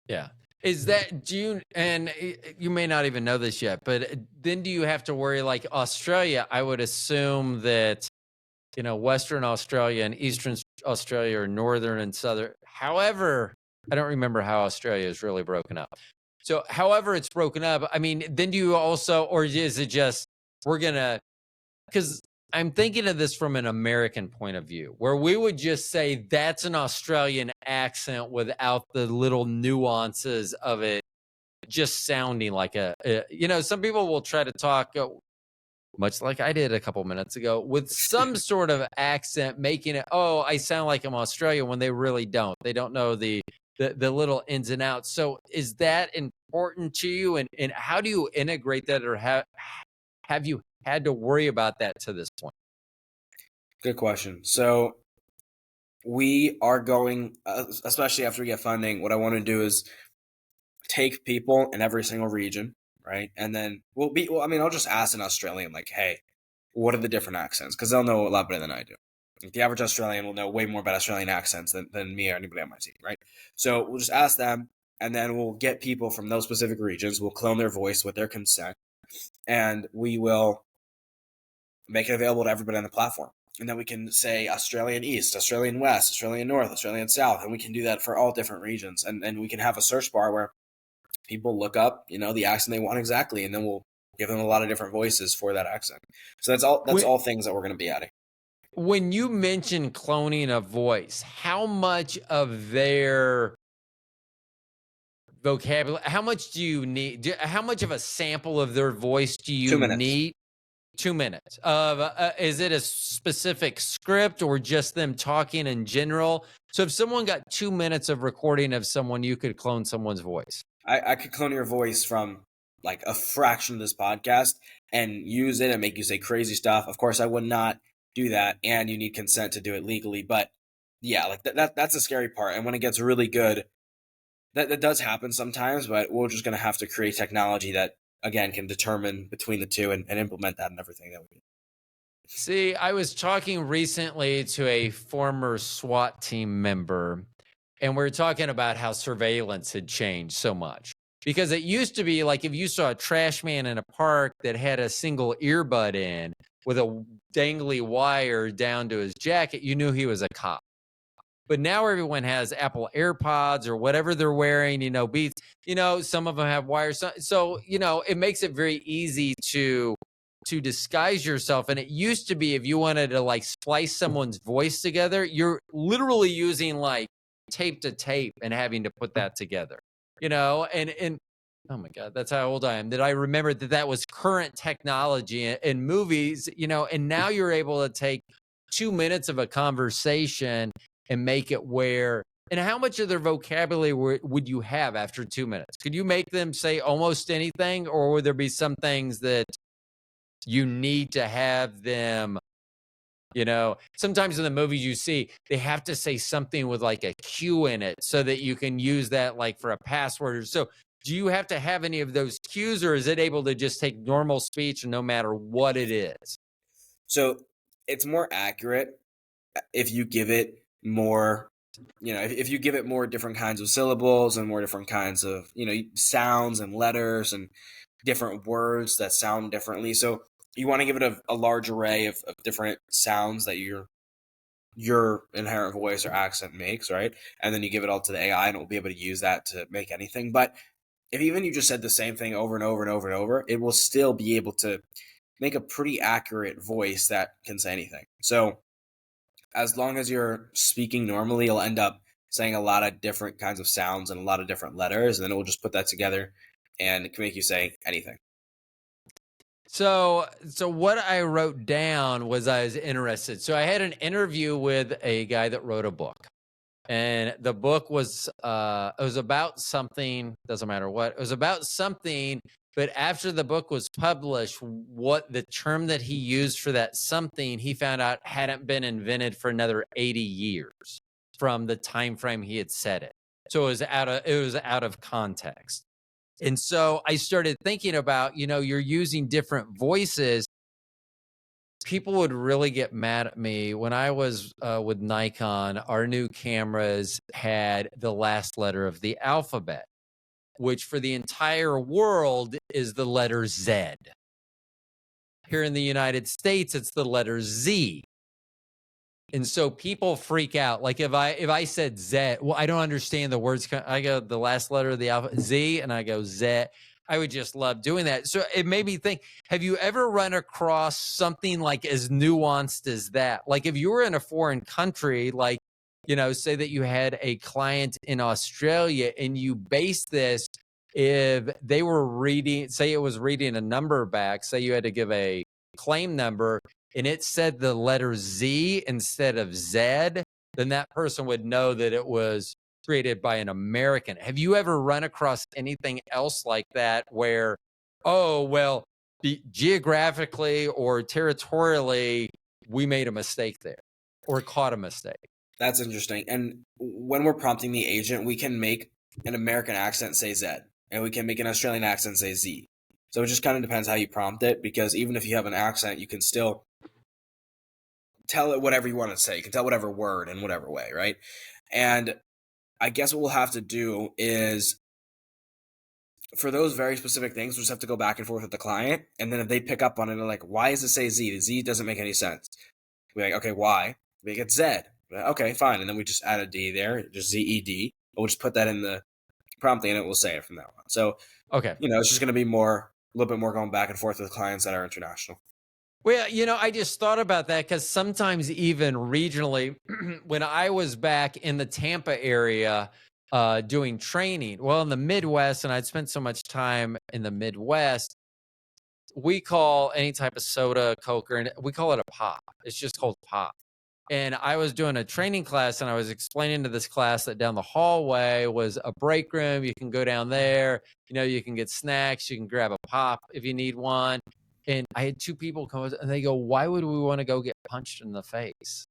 [SPEAKER 1] Yeah. Is that, do you, and you may not even know this yet, but then do you have to worry, like Australia? I would assume that, Western Australia and Eastern Australia are Northern and Southern. However, I don't remember how Australia is really broken up. So, however, it's broken up, I mean, then do you also, or is it just, we're going to, because I'm thinking of this from an American point of view, where we would just say that's an Australian accent without the little nuances of it just sounding like some people will try to talk, much like I did a couple minutes ago, with some sort of accent, making it, oh, I sound like I'm Australian, when they really don't. They don't know the little ins and outs. So is that important to you? And how do you integrate that, or have you had to worry about that to this point?
[SPEAKER 2] Good question. So we are going, especially after we get funding, what I want to do is take people in every single region, right? And then I mean, I'll just ask an Australian, like, hey, what are the different accents? Because they'll know a lot better than I do. Like, the average Australian will know way more about Australian accents than me or anybody on my team, right? So we'll just ask them, and then we'll get people from those specific regions. We'll clone their voice with their consent, and we will make it available to everybody on the platform. And then we can say Australian East, Australian West, Australian North, Australian South, and we can do that for all different regions. And we can have a search bar where people look up, the accent they want exactly, and then we'll give them a lot of different voices for that accent. So that's all things that we're going to be adding.
[SPEAKER 1] When you mention cloning a voice, how much of their vocabulary, how much do you need? How much of a sample of their voice do you
[SPEAKER 2] 2 minutes.
[SPEAKER 1] need? 2 minutes of is it a specific script or just them talking in general? So if someone got 2 minutes of recording of someone, you could clone someone's voice.
[SPEAKER 2] I could clone your voice from like a fraction of this podcast and use it and make you say crazy stuff. Of course, I would not do that, and you need consent to do it legally. But yeah, like that's the scary part. And when it gets really good, that does happen sometimes. But we're just going to have to create technology that again can determine between the two and implement that in everything that we do.
[SPEAKER 1] See, I was talking recently to a former SWAT team member, and we were talking about how surveillance had changed so much. Because it used to be like if you saw a trash man in a park that had a single earbud in with a dangly wire down to his jacket, you knew he was a cop. But now everyone has Apple AirPods or whatever they're wearing, Beats, some of them have wires. So, it makes it very easy to disguise yourself. And it used to be if you wanted to like splice someone's voice together, you're literally using like tape to tape and having to put that together, and oh my God, that's how old I am, that I remember that was current technology in movies, and now you're able to take 2 minutes of a conversation and make it where, and how much of their vocabulary would you have after 2 minutes? Could you make them say almost anything, or would there be some things that you need to have them, sometimes in the movies you see, they have to say something with like a cue in it so that you can use that like for a password. So do you have to have any of those cues, or is it able to just take normal speech no matter what it is?
[SPEAKER 2] So it's more accurate if you give it more, if you give it more different kinds of syllables and more different kinds of, sounds and letters and different words that sound differently. So you want to give it a large array of different sounds that your inherent voice or accent makes, right? And then you give it all to the AI and it will be able to use that to make anything. But if even you just said the same thing over and over and over and over, it will still be able to make a pretty accurate voice that can say anything. So as long as you're speaking normally, you'll end up saying a lot of different kinds of sounds and a lot of different letters, and then it will just put that together and it can make you say anything.
[SPEAKER 1] So what I wrote down was I was interested. So I had an interview with a guy that wrote a book. And the book was it was about something, doesn't matter what. It was about something, but after the book was published, what the term that he used for that something, he found out hadn't been invented for another 80 years from the time frame he had said it. So it was out of context. And so I started thinking about, you're using different voices. People would really get mad at me when I was with Nikon. Our new cameras had the last letter of the alphabet, which for the entire world is the letter Z. Here in the United States, it's the letter Z. And so people freak out. Like if I said Z, well, I don't understand the words. I go the last letter of the alphabet, Z, and I go Z. I would just love doing that. So it made me think, have you ever run across something like as nuanced as that? Like if you were in a foreign country, like, say that you had a client in Australia and you base this, if they were reading, say it was reading a number back, say you had to give a claim number, and it said the letter Z instead of Z, then that person would know that it was created by an American. Have you ever run across anything else like that where, oh, well, geographically or territorially, we made a mistake there or caught a mistake?
[SPEAKER 2] That's interesting. And when we're prompting the agent, we can make an American accent say Z, and we can make an Australian accent say Z. So it just kind of depends how you prompt it, because even if you have an accent, you can still tell it whatever you want to say. You can tell whatever word in whatever way, right? And I guess what we'll have to do is, for those very specific things, we'll just have to go back and forth with the client. And then if they pick up on it and they're like, why does it say Z? The Z doesn't make any sense. We're like, okay, why? We get Z. We're like, okay, fine. And then we just add a D there, just ZED. We'll just put that in the prompt and it will say it from that one. So,
[SPEAKER 1] Okay.
[SPEAKER 2] it's just going to be a little bit more going back and forth with clients that are international.
[SPEAKER 1] Well, I just thought about that because sometimes even regionally, when I was back in the Tampa area doing training, well, in the Midwest, and I'd spent so much time in the Midwest, we call any type of soda, Coke, or we call it a pop. It's just called pop. And I was doing a training class and I was explaining to this class that down the hallway was a break room. You can go down there, you can get snacks, you can grab a pop if you need one. And I had two people come and they go, "Why would we want to go get punched in the face?"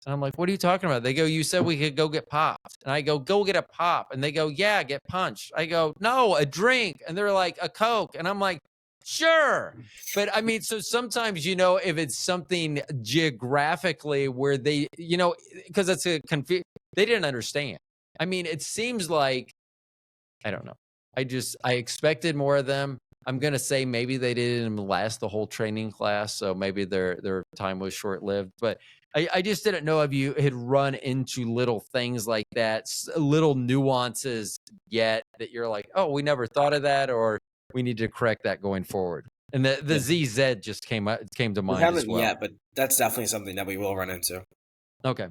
[SPEAKER 1] And I'm like, "What are you talking about?" They go, "You said we could go get popped." And I go, "Go get a pop." And they go, "Yeah, get punched." I go, "No, a drink." And they're like, "A Coke." And I'm like, "Sure." But I mean, so sometimes, if it's something geographically where they, because it's they didn't understand. I mean, it seems like, I don't know. I expected more of them. I'm gonna say maybe they didn't last the whole training class, so maybe their time was short lived. But I just didn't know if you had run into little things like that, little nuances yet that you're like, oh, we never thought of that, or we need to correct that going forward. And the
[SPEAKER 2] Yeah.
[SPEAKER 1] ZZ just came to
[SPEAKER 2] We
[SPEAKER 1] mind as
[SPEAKER 2] haven't
[SPEAKER 1] well.
[SPEAKER 2] yet, but that's definitely something that we will run into.
[SPEAKER 1] Okay.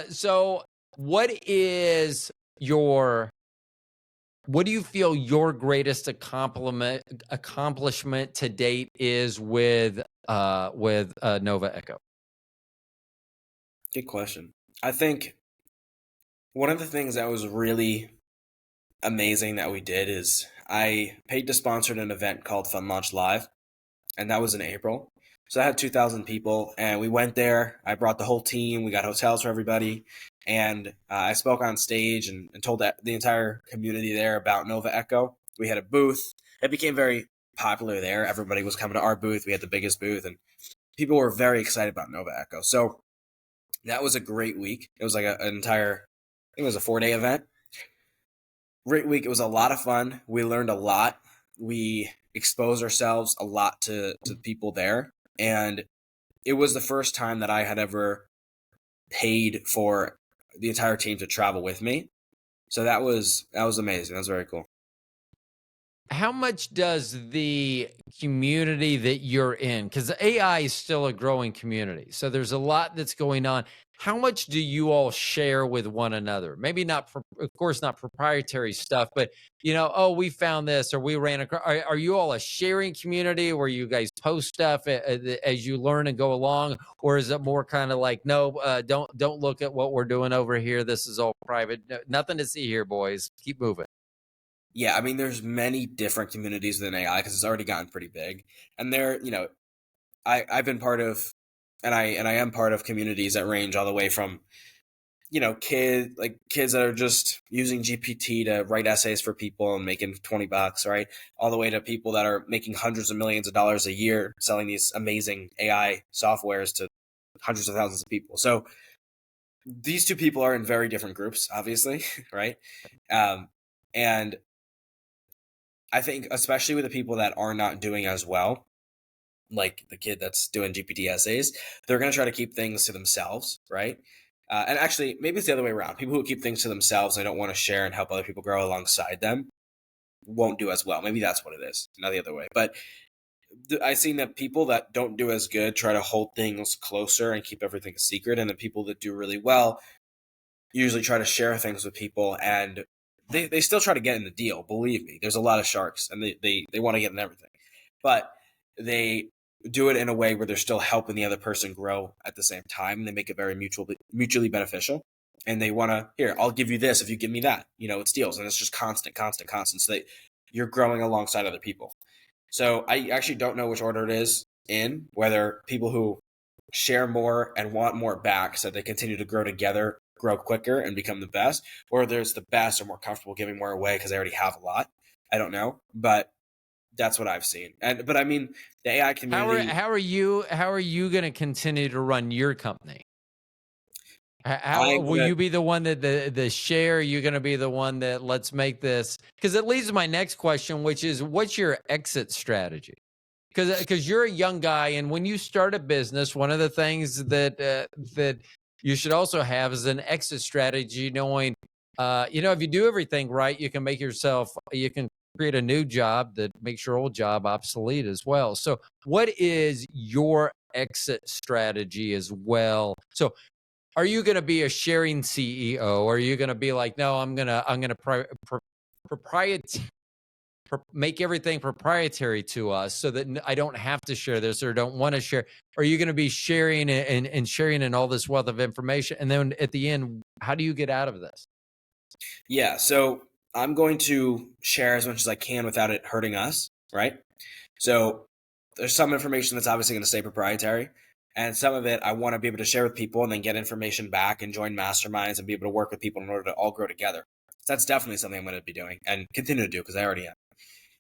[SPEAKER 1] So what is your what do you feel your greatest accomplishment to date is with Nova Echo?
[SPEAKER 2] Good question. I think one of the things that was really amazing that we did is I paid to sponsor an event called Fun Launch Live, and that was in April. So I had 2,000 people, and we went there. I brought the whole team. We got hotels for everybody, and I spoke on stage and told the entire community there about Nova Echo. We had a booth. It became very popular there. Everybody was coming to our booth. We had the biggest booth, and people were very excited about Nova Echo. So that was a great week. It was like an entire, I think it was a 4-day event. Great week. It was a lot of fun. We learned a lot. We exposed ourselves a lot to people there. And it was the first time that I had ever paid for the entire team to travel with me. So that was amazing. That was very cool.
[SPEAKER 1] How much does the community that you're in, because AI is still a growing community, so there's a lot that's going on. How much do you all share with one another? Maybe not, of course, not proprietary stuff, but oh, we found this or we ran across. Are you all a sharing community where you guys post stuff as you learn and go along, or is it more kind of like, no, don't look at what we're doing over here. This is all private. Nothing to see here, boys. Keep moving.
[SPEAKER 2] Yeah, I mean, there's many different communities within AI because it's already gotten pretty big, and I've been part of, and I am part of communities that range all the way from, kids that are just using GPT to write essays for people and making $20, right? All the way to people that are making hundreds of millions of dollars a year selling these amazing AI softwares to hundreds of thousands of people. So these two people are in very different groups, obviously, right? And I think especially with the people that are not doing as well, like the kid that's doing GPT essays, they're going to try to keep things to themselves, right? And actually, maybe it's the other way around. People who keep things to themselves and don't want to share and help other people grow alongside them won't do as well. Maybe that's what it is, not the other way. But I've seen that people that don't do as good try to hold things closer and keep everything a secret, and the people that do really well usually try to share things with people, and they still try to get in the deal. Believe me, there's a lot of sharks, and they want to get in everything, but they do it in a way where they're still helping the other person grow at the same time. They make it very mutually beneficial, and they want to, here, I'll give you this if you give me that. It's deals, and it's just constant, so that you're growing alongside other people. So I actually don't know which order it is in, whether people who share more and want more back so they continue to grow together, grow quicker, and become the best, or there's the best are more comfortable giving more away because they already have a lot. I don't know, but that's what I've seen. But I mean, the AI community.
[SPEAKER 1] How are you going to continue to run your company? How
[SPEAKER 2] I'm
[SPEAKER 1] will
[SPEAKER 2] gonna
[SPEAKER 1] you be the one that the share? You're going to be the one that let's make this, because it leads to my next question, which is, what's your exit strategy? because you're a young guy, and when you start a business, one of the things that you should also have is an exit strategy, knowing if you do everything right, you can create a new job that makes your old job obsolete as well. So what is your exit strategy as well? So are you going to be a sharing CEO? Or are you going to be like, no, proprietary, make everything proprietary to us so that I don't have to share this or don't want to share? Are you going to be sharing and sharing in all this wealth of information? And then at the end, how do you get out of this?
[SPEAKER 2] Yeah, so I'm going to share as much as I can without it hurting us, right? So there's some information that's obviously going to stay proprietary, and some of it I want to be able to share with people and then get information back and join masterminds and be able to work with people in order to all grow together. So that's definitely something I'm going to be doing and continue to do because I already am.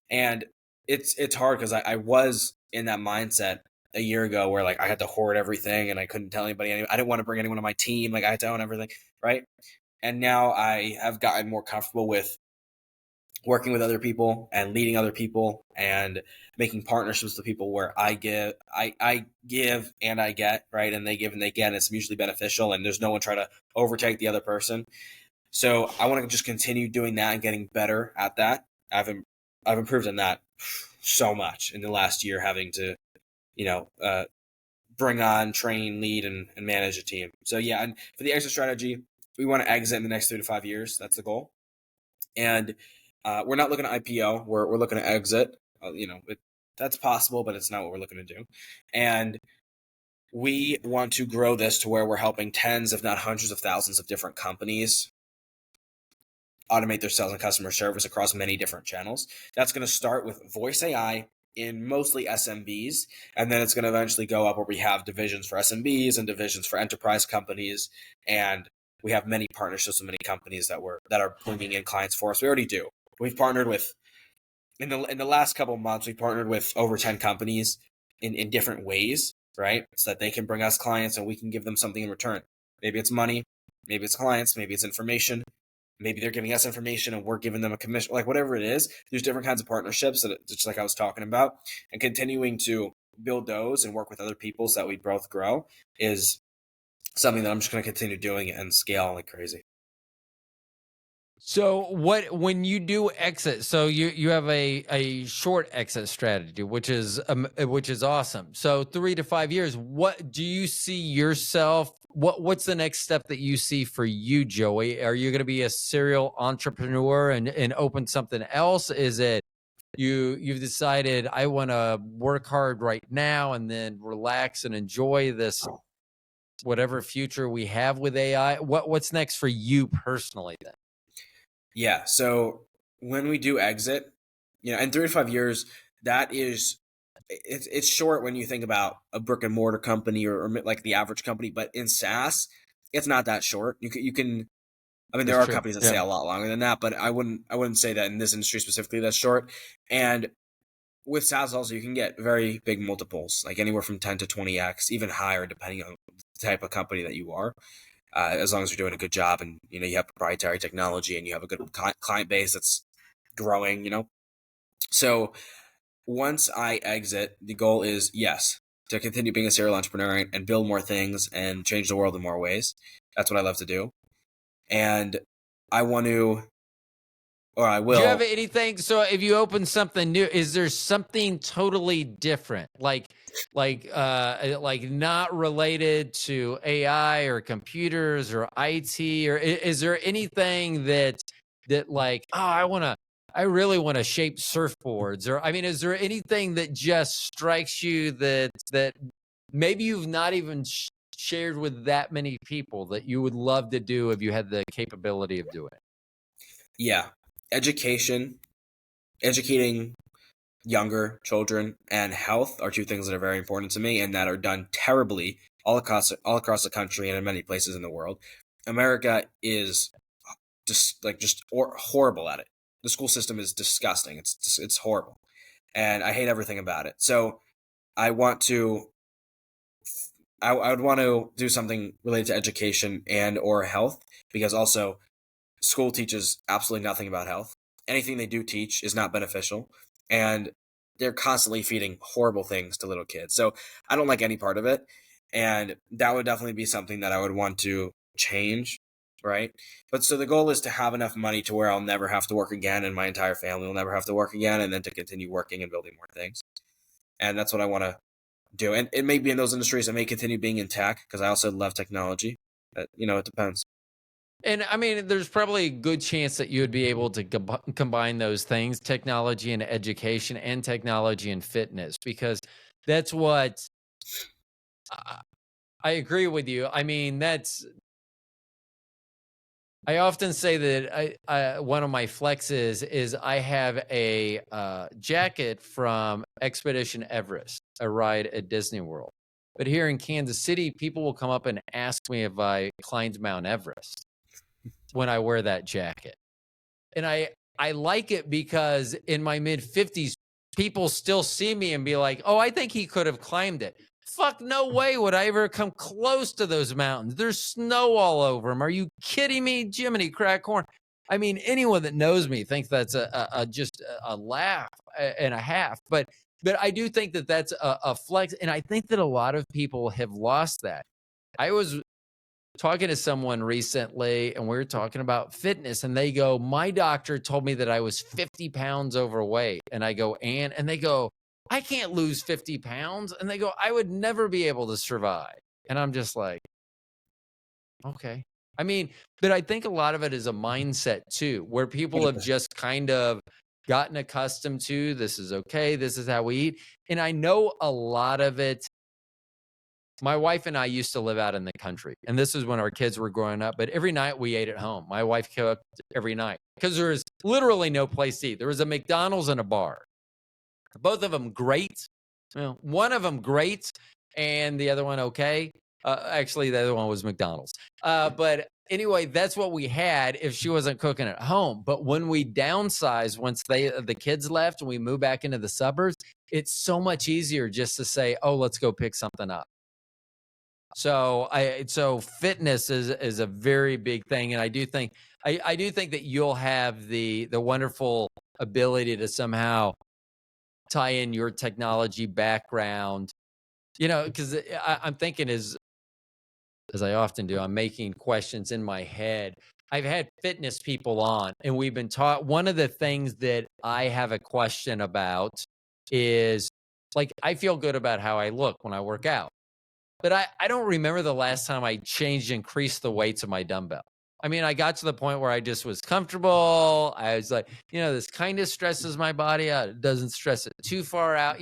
[SPEAKER 2] And it's hard because I was in that mindset a year ago where like I had to hoard everything and I couldn't tell anybody. I didn't want to bring anyone on my team. Like I had to own everything, right? And now I have gotten more comfortable with working with other people and leading other people and making partnerships with people where I give and I get, right, and they give and they get, and it's mutually beneficial and there's no one trying to overtake the other person. So I want to just continue doing that and getting better at that. I've improved in that so much in the last year, having to you know uh, bring on, train, lead, and manage a team. So yeah, and for the exit strategy, we want to exit in the next 3 to 5 years. That's the goal. And we're not looking at IPO. We're looking to exit. That's possible, but it's not what we're looking to do. And we want to grow this to where we're helping tens, if not hundreds of thousands of different companies automate their sales and customer service across many different channels. That's going to start with voice AI in mostly SMBs, and then it's going to eventually go up where we have divisions for SMBs and divisions for enterprise companies, and we have many partnerships with many companies that are bringing in clients for us. We already do. We've partnered with in the last couple of months. We partnered with over 10 companies in different ways, right? So that they can bring us clients and we can give them something in return. Maybe it's money, maybe it's clients, maybe it's information. Maybe they're giving us information and we're giving them a commission, like whatever it is. There's different kinds of partnerships that, just like I was talking about, and continuing to build those and work with other people so that we both grow is something that I'm just going to continue doing and scale like crazy.
[SPEAKER 1] So when you do exit, so you have a short exit strategy, which is awesome. So 3 to 5 years, what do you see yourself? What's the next step that you see for you, Joey? Are you going to be a serial entrepreneur and open something else? Is it you've decided I want to work hard right now and then relax and enjoy this whatever future we have with AI? What's next for you personally then?
[SPEAKER 2] Yeah. So when we do exit, in 3 to 5 years, that is, it's short when you think about a brick and mortar company or like the average company, but in SaaS, it's not that short. You can. I mean, there
[SPEAKER 1] That's
[SPEAKER 2] are
[SPEAKER 1] true.
[SPEAKER 2] companies that
[SPEAKER 1] Yeah.
[SPEAKER 2] stay a lot longer than that, but I wouldn't say that in this industry specifically that's short. And with SaaS also, you can get very big multiples, like anywhere from 10 to 20x, even higher depending on the type of company that you are. As long as you're doing a good job and you have proprietary technology and you have a good client base that's growing. So once I exit, the goal is, yes, to continue being a serial entrepreneur and build more things and change the world in more ways. That's what I love to do. And I want to, or I
[SPEAKER 1] Do you have
[SPEAKER 2] will.
[SPEAKER 1] anything? So if you open something new, is there something totally different? Like not related to AI or computers or IT, or is there anything that like, oh, I really want to shape surfboards? Or I mean, is there anything that just strikes you that maybe you've not even shared with that many people that you would love to do if you had the capability of doing it?
[SPEAKER 2] Yeah, education, educating younger children and health are two things that are very important to me and that are done terribly all across the country and in many places in the world. America is just horrible at it. The school system is disgusting. It's horrible, and I hate everything about it. So I want to. I would want to do something related to education and or health, because also school teaches absolutely nothing about health. Anything they do teach is not beneficial, and they're constantly feeding horrible things to little kids. So I don't like any part of it. And that would definitely be something that I would want to change. Right. But so the goal is to have enough money to where I'll never have to work again and my entire family will never have to work again, and then to continue working and building more things. And that's what I want to do. And it may be in those industries. It may continue being in tech because I also love technology. But, it depends.
[SPEAKER 1] And I mean, there's probably a good chance that you would be able to combine those things, technology and education and technology and fitness, because that's what I agree with you. I mean, I often say that one of my flexes is I have a jacket from Expedition Everest, a ride at Disney World. But here in Kansas City, people will come up and ask me if I climbed Mount Everest when I wear that jacket. And I like it because in my mid 50s, people still see me and be like, "Oh, I think he could have climbed it." Fuck, no way would I ever come close to those mountains. There's snow all over them. Are you kidding me? Jiminy crack corn. I mean, anyone that knows me thinks that's just a laugh and a half. But I do think that that's a flex, and I think that a lot of people have lost that. I was talking to someone recently and we were talking about fitness, and they go, "My doctor told me that I was 50 pounds overweight." And I go, and they go, "I can't lose 50 pounds." And they go, "I would never be able to survive." And I'm just like, okay. I mean, but I think a lot of it is a mindset too, where people have
[SPEAKER 2] 100%.
[SPEAKER 1] just kind of gotten accustomed to, this is okay, this is how we eat. And I know a lot of it, my wife and I used to live out in the country, and this is when our kids were growing up, but every night we ate at home. My wife cooked every night because there was literally no place to eat. There was a McDonald's and a bar. Both of them great. Well, one of them great, and the other one okay. Actually, the other one was McDonald's. But anyway, that's what we had if she wasn't cooking at home. But when we downsized, once the kids left and we moved back into the suburbs, it's so much easier just to say, "Oh, let's go pick something up." So fitness is a very big thing, and I do think that you'll have the wonderful ability to somehow tie in your technology background, because I'm thinking as I often do, I'm making questions in my head. I've had fitness people on, and we've been taught. One of the things that I have a question about is, like, I feel good about how I look when I work out. But I don't remember the last time I increased the weights of my dumbbell. I mean, I got to the point where I just was comfortable. I was like, this kind of stresses my body out. It doesn't stress it too far out,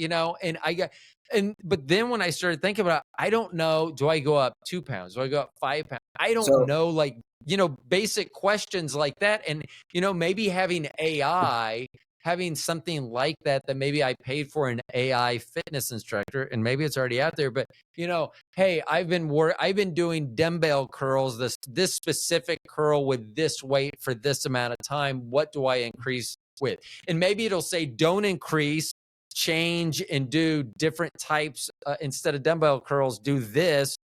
[SPEAKER 1] but then when I started thinking about it, I don't know, do I go up 2 pounds? Do I go up 5 pounds? I don't
[SPEAKER 2] So
[SPEAKER 1] know, like, basic questions like that. And, maybe having something like that maybe I paid for an AI fitness instructor, and maybe it's already out there, but hey, I've been doing dumbbell curls, this specific curl with this weight for this amount of time. What do I increase with? And maybe it'll say, don't increase, change, and do different types. Instead of dumbbell curls, do this.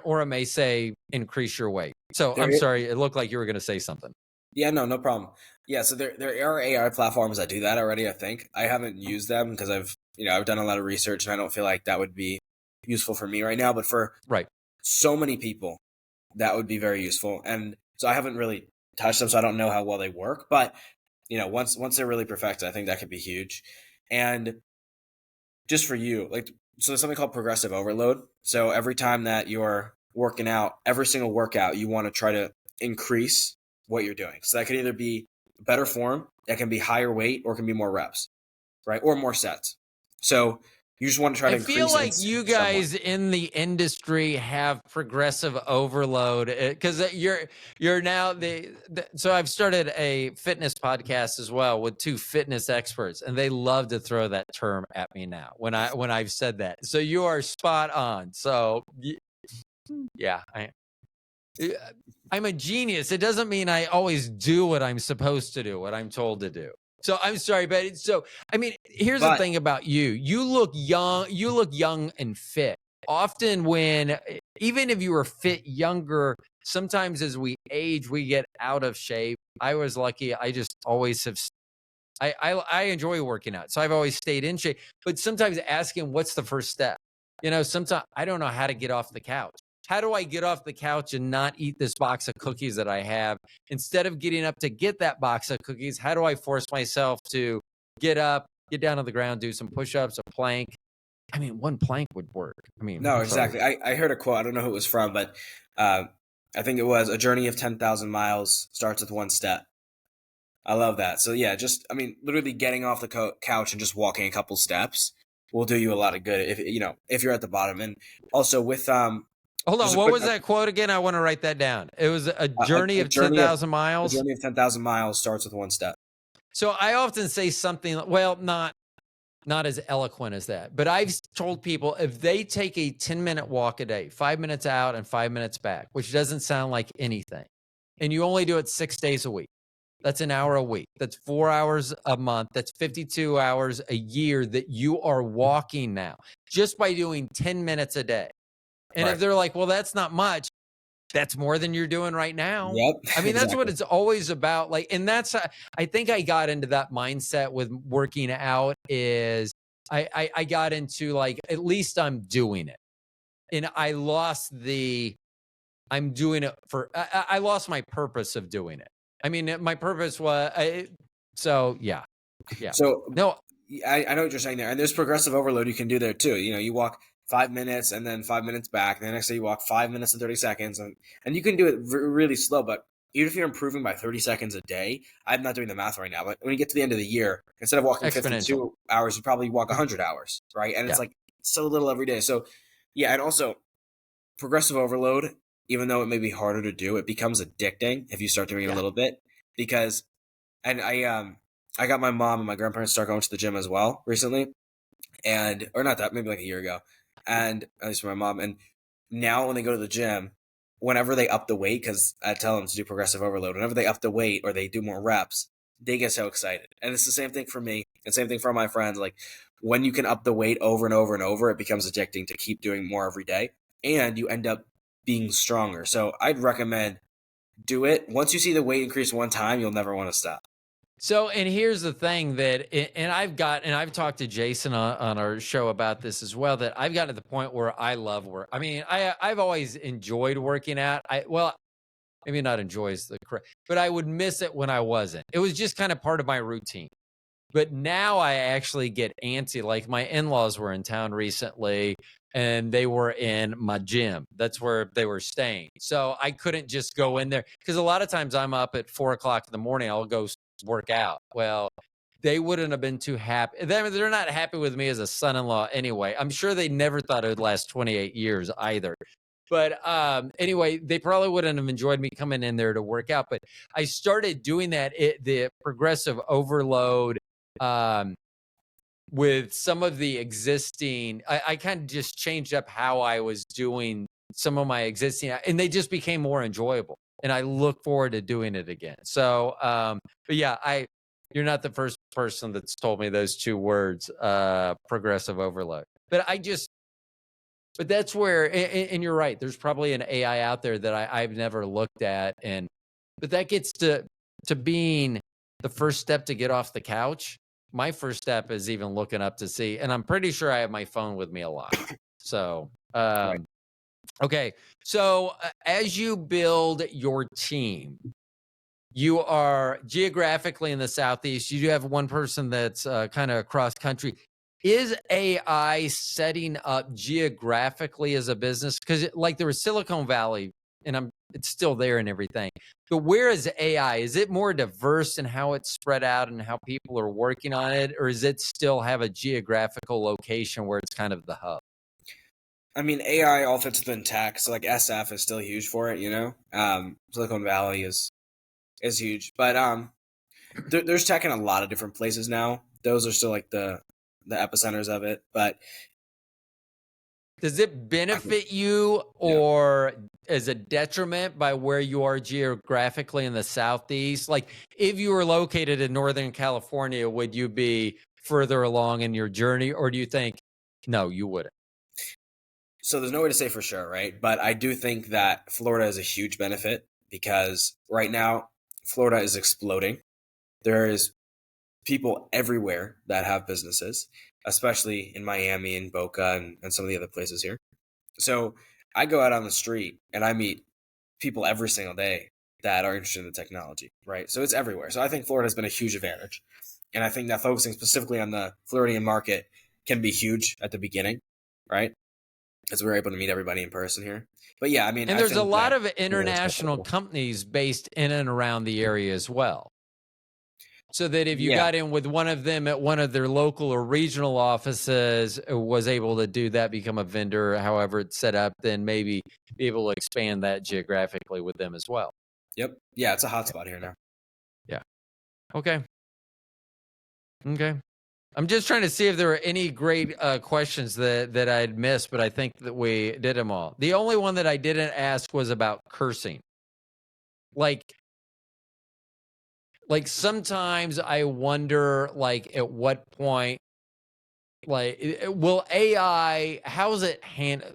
[SPEAKER 1] Or it may say, increase your weight. So
[SPEAKER 2] there,
[SPEAKER 1] I'm sorry, it looked like you were going to say something.
[SPEAKER 2] yeah, no problem. Yeah, so there are AI platforms that do that already. I think I haven't used them because I've done a lot of research and I don't feel like that would be useful for me right now. But for
[SPEAKER 1] Right.
[SPEAKER 2] so many people, that would be very useful. And so I haven't really touched them, so I don't know how well they work. But once they're really perfected, I think that could be huge. And just for you, like, so there's something called progressive overload. So every time that you're working out, every single workout, you want to try to increase what you're doing. So that could either be better form, that can be higher weight, or it can be more reps, right? Or more sets. So you just want to try to
[SPEAKER 1] I feel
[SPEAKER 2] increase it
[SPEAKER 1] like you
[SPEAKER 2] somewhat.
[SPEAKER 1] guys in the industry have progressive overload because you're now so I've started a fitness podcast as well with two fitness experts, and they love to throw that term at me now when I've said that. So you are spot on. So yeah, I'm a genius. It doesn't mean I always do what I'm supposed to do, what I'm told to do. So I'm sorry, but I mean, here's the
[SPEAKER 2] But
[SPEAKER 1] thing about you. You look young and fit. Often even if you were fit younger, sometimes as we age, we get out of shape. I was lucky. I just always have I enjoy working out, so I've always stayed in shape. But sometimes asking what's the first step, sometimes I don't know how to get off the couch. How do I get off the couch and not eat this box of cookies that I have? Instead of getting up to get that box of cookies, how do I force myself to get up, get down on the ground, do some push-ups, a plank? I mean, one plank would work. I mean,
[SPEAKER 2] No,
[SPEAKER 1] I'm sorry.
[SPEAKER 2] exactly. I heard a quote. I don't know who it was from, but uh, I think it was a journey of 10,000 miles starts with one step. I love that. So yeah, just I mean, literally getting off the couch and just walking a couple steps will do you a lot of good if you're at the bottom. And also with
[SPEAKER 1] Hold
[SPEAKER 2] just
[SPEAKER 1] on,
[SPEAKER 2] a
[SPEAKER 1] what
[SPEAKER 2] quick
[SPEAKER 1] was that quote again? I want to write that down. It was a
[SPEAKER 2] a,
[SPEAKER 1] journey
[SPEAKER 2] a
[SPEAKER 1] of
[SPEAKER 2] journey of
[SPEAKER 1] 10,000
[SPEAKER 2] a
[SPEAKER 1] miles.
[SPEAKER 2] journey of 10,000 miles starts with one step.
[SPEAKER 1] So I often say something, well, not as eloquent as that, but I've told people if they take a 10-minute walk a day, 5 minutes out and 5 minutes back, which doesn't sound like anything, and you only do it 6 days a week, that's an hour a week. That's 4 hours a month. That's 52 hours a year that you are walking now just by doing 10 minutes a day. And if
[SPEAKER 2] Right.
[SPEAKER 1] they're like, well, that's not much, that's more than you're doing right now.
[SPEAKER 2] Yep.
[SPEAKER 1] I mean, that's what
[SPEAKER 2] Exactly.
[SPEAKER 1] it's always about. Like, and that's, I think I got into that mindset with working out is I got into like, at least I'm doing it. And I lost I'm doing it for, I lost my purpose of doing it. I mean, my purpose was, so yeah. Yeah.
[SPEAKER 2] So
[SPEAKER 1] No,
[SPEAKER 2] I know what you're saying there, and there's progressive overload you can do there too. You walk 5 minutes and then 5 minutes back, and the next day you walk 5 minutes and 30 seconds, and you can do it really slow. But even if you're improving by 30 seconds a day, I'm not doing the math right now, but when you get to the end of the year, instead of walking
[SPEAKER 1] exponential.
[SPEAKER 2] 52 hours, you probably walk 100 hours, right? And it's
[SPEAKER 1] Yeah.
[SPEAKER 2] like so little every day. So yeah, and also progressive overload, even though it may be harder to do, it becomes addicting if you start doing it a
[SPEAKER 1] Yeah.
[SPEAKER 2] little bit because and I got my mom and my grandparents to start going to the gym as well recently, and or not that maybe like a year ago, and at least for my mom. And now when they go to the gym, whenever they up the weight, because I tell them to do progressive overload, whenever they up the weight or they do more reps, they get so excited. And it's the same thing for me, and same thing for my friends. Like when you can up the weight over and over and over, it becomes addicting to keep doing more every day, and you end up being stronger. So I'd recommend do it. Once you see the weight increase one time, you'll never want to stop.
[SPEAKER 1] So, and here's the thing and I've talked to Jason on our show about this as well, that I've gotten to the point where I love work. I mean, I've always enjoyed working out. Well, maybe not enjoy is the correct, but I would miss it when I wasn't. It was just kind of part of my routine. But now I actually get antsy. Like my in-laws were in town recently and they were in my gym. That's where they were staying. So I couldn't just go in there because a lot of times I'm up at 4 o'clock in the morning. I'll go work out. Well, they wouldn't have been too happy. They're not happy with me as a son-in-law anyway. I'm sure they never thought it would last 28 years either. But anyway, they probably wouldn't have enjoyed me coming in there to work out. But I started doing that, the progressive overload um, with some of the existing. I kind of just changed up how I was doing some of my existing, and they just became more enjoyable. And I look forward to doing it again. So, but yeah, you're not the first person that's told me those two words, progressive overload. But but that's where, and you're right. There's probably an AI out there that I've never looked at, but that gets to being the first step to get off the couch. My first step is even looking up to see, and I'm pretty sure I have my phone with me a lot. So,
[SPEAKER 2] Right.
[SPEAKER 1] okay. So as you build your team, you are geographically in the Southeast. You do have one person that's kind of across country. Is AI setting up geographically as a business? Because like there was Silicon Valley, and it's still there and everything. But where is AI? Is it more diverse in how it's spread out and how people are working on it, or does it still have a geographical location where it's kind of the hub?
[SPEAKER 2] I mean, AI all fits within tech, so like SF is still huge for it. Silicon Valley is huge, but there's tech in a lot of different places now. Those are still like the epicenters of it, but
[SPEAKER 1] Does it
[SPEAKER 2] I think
[SPEAKER 1] benefit you
[SPEAKER 2] yeah.
[SPEAKER 1] or as a detriment by where you are geographically in the Southeast? Like if you were located in Northern California, would you be further along in your journey or do you think, no, you wouldn't?
[SPEAKER 2] So there's no way to say for sure, right? But I do think that Florida is a huge benefit because right now Florida is exploding. There is people everywhere that have businesses, especially in Miami and Boca and some of the other places here. So I go out on the street and I meet people every single day that are interested in the technology, right? So it's everywhere. So I think Florida has been a huge advantage. And I think that focusing specifically on the Floridian market can be huge at the beginning, right? Because we're able to meet everybody in person here. But yeah, I mean,
[SPEAKER 1] And
[SPEAKER 2] I
[SPEAKER 1] there's a
[SPEAKER 2] think
[SPEAKER 1] lot
[SPEAKER 2] that
[SPEAKER 1] of international companies based in and around the area as well. So that if you got in with one of them at one of their local or regional offices, was able to do that, become a vendor, however it's set up, then maybe be able to expand that geographically with them as well.
[SPEAKER 2] Yep. Yeah, it's a hotspot here now.
[SPEAKER 1] Yeah. Okay. I'm just trying to see if there were any great questions that I'd missed, but I think that we did them all. The only one that I didn't ask was about cursing. Like sometimes I wonder, like, at what point, like, will AI, how's it handle?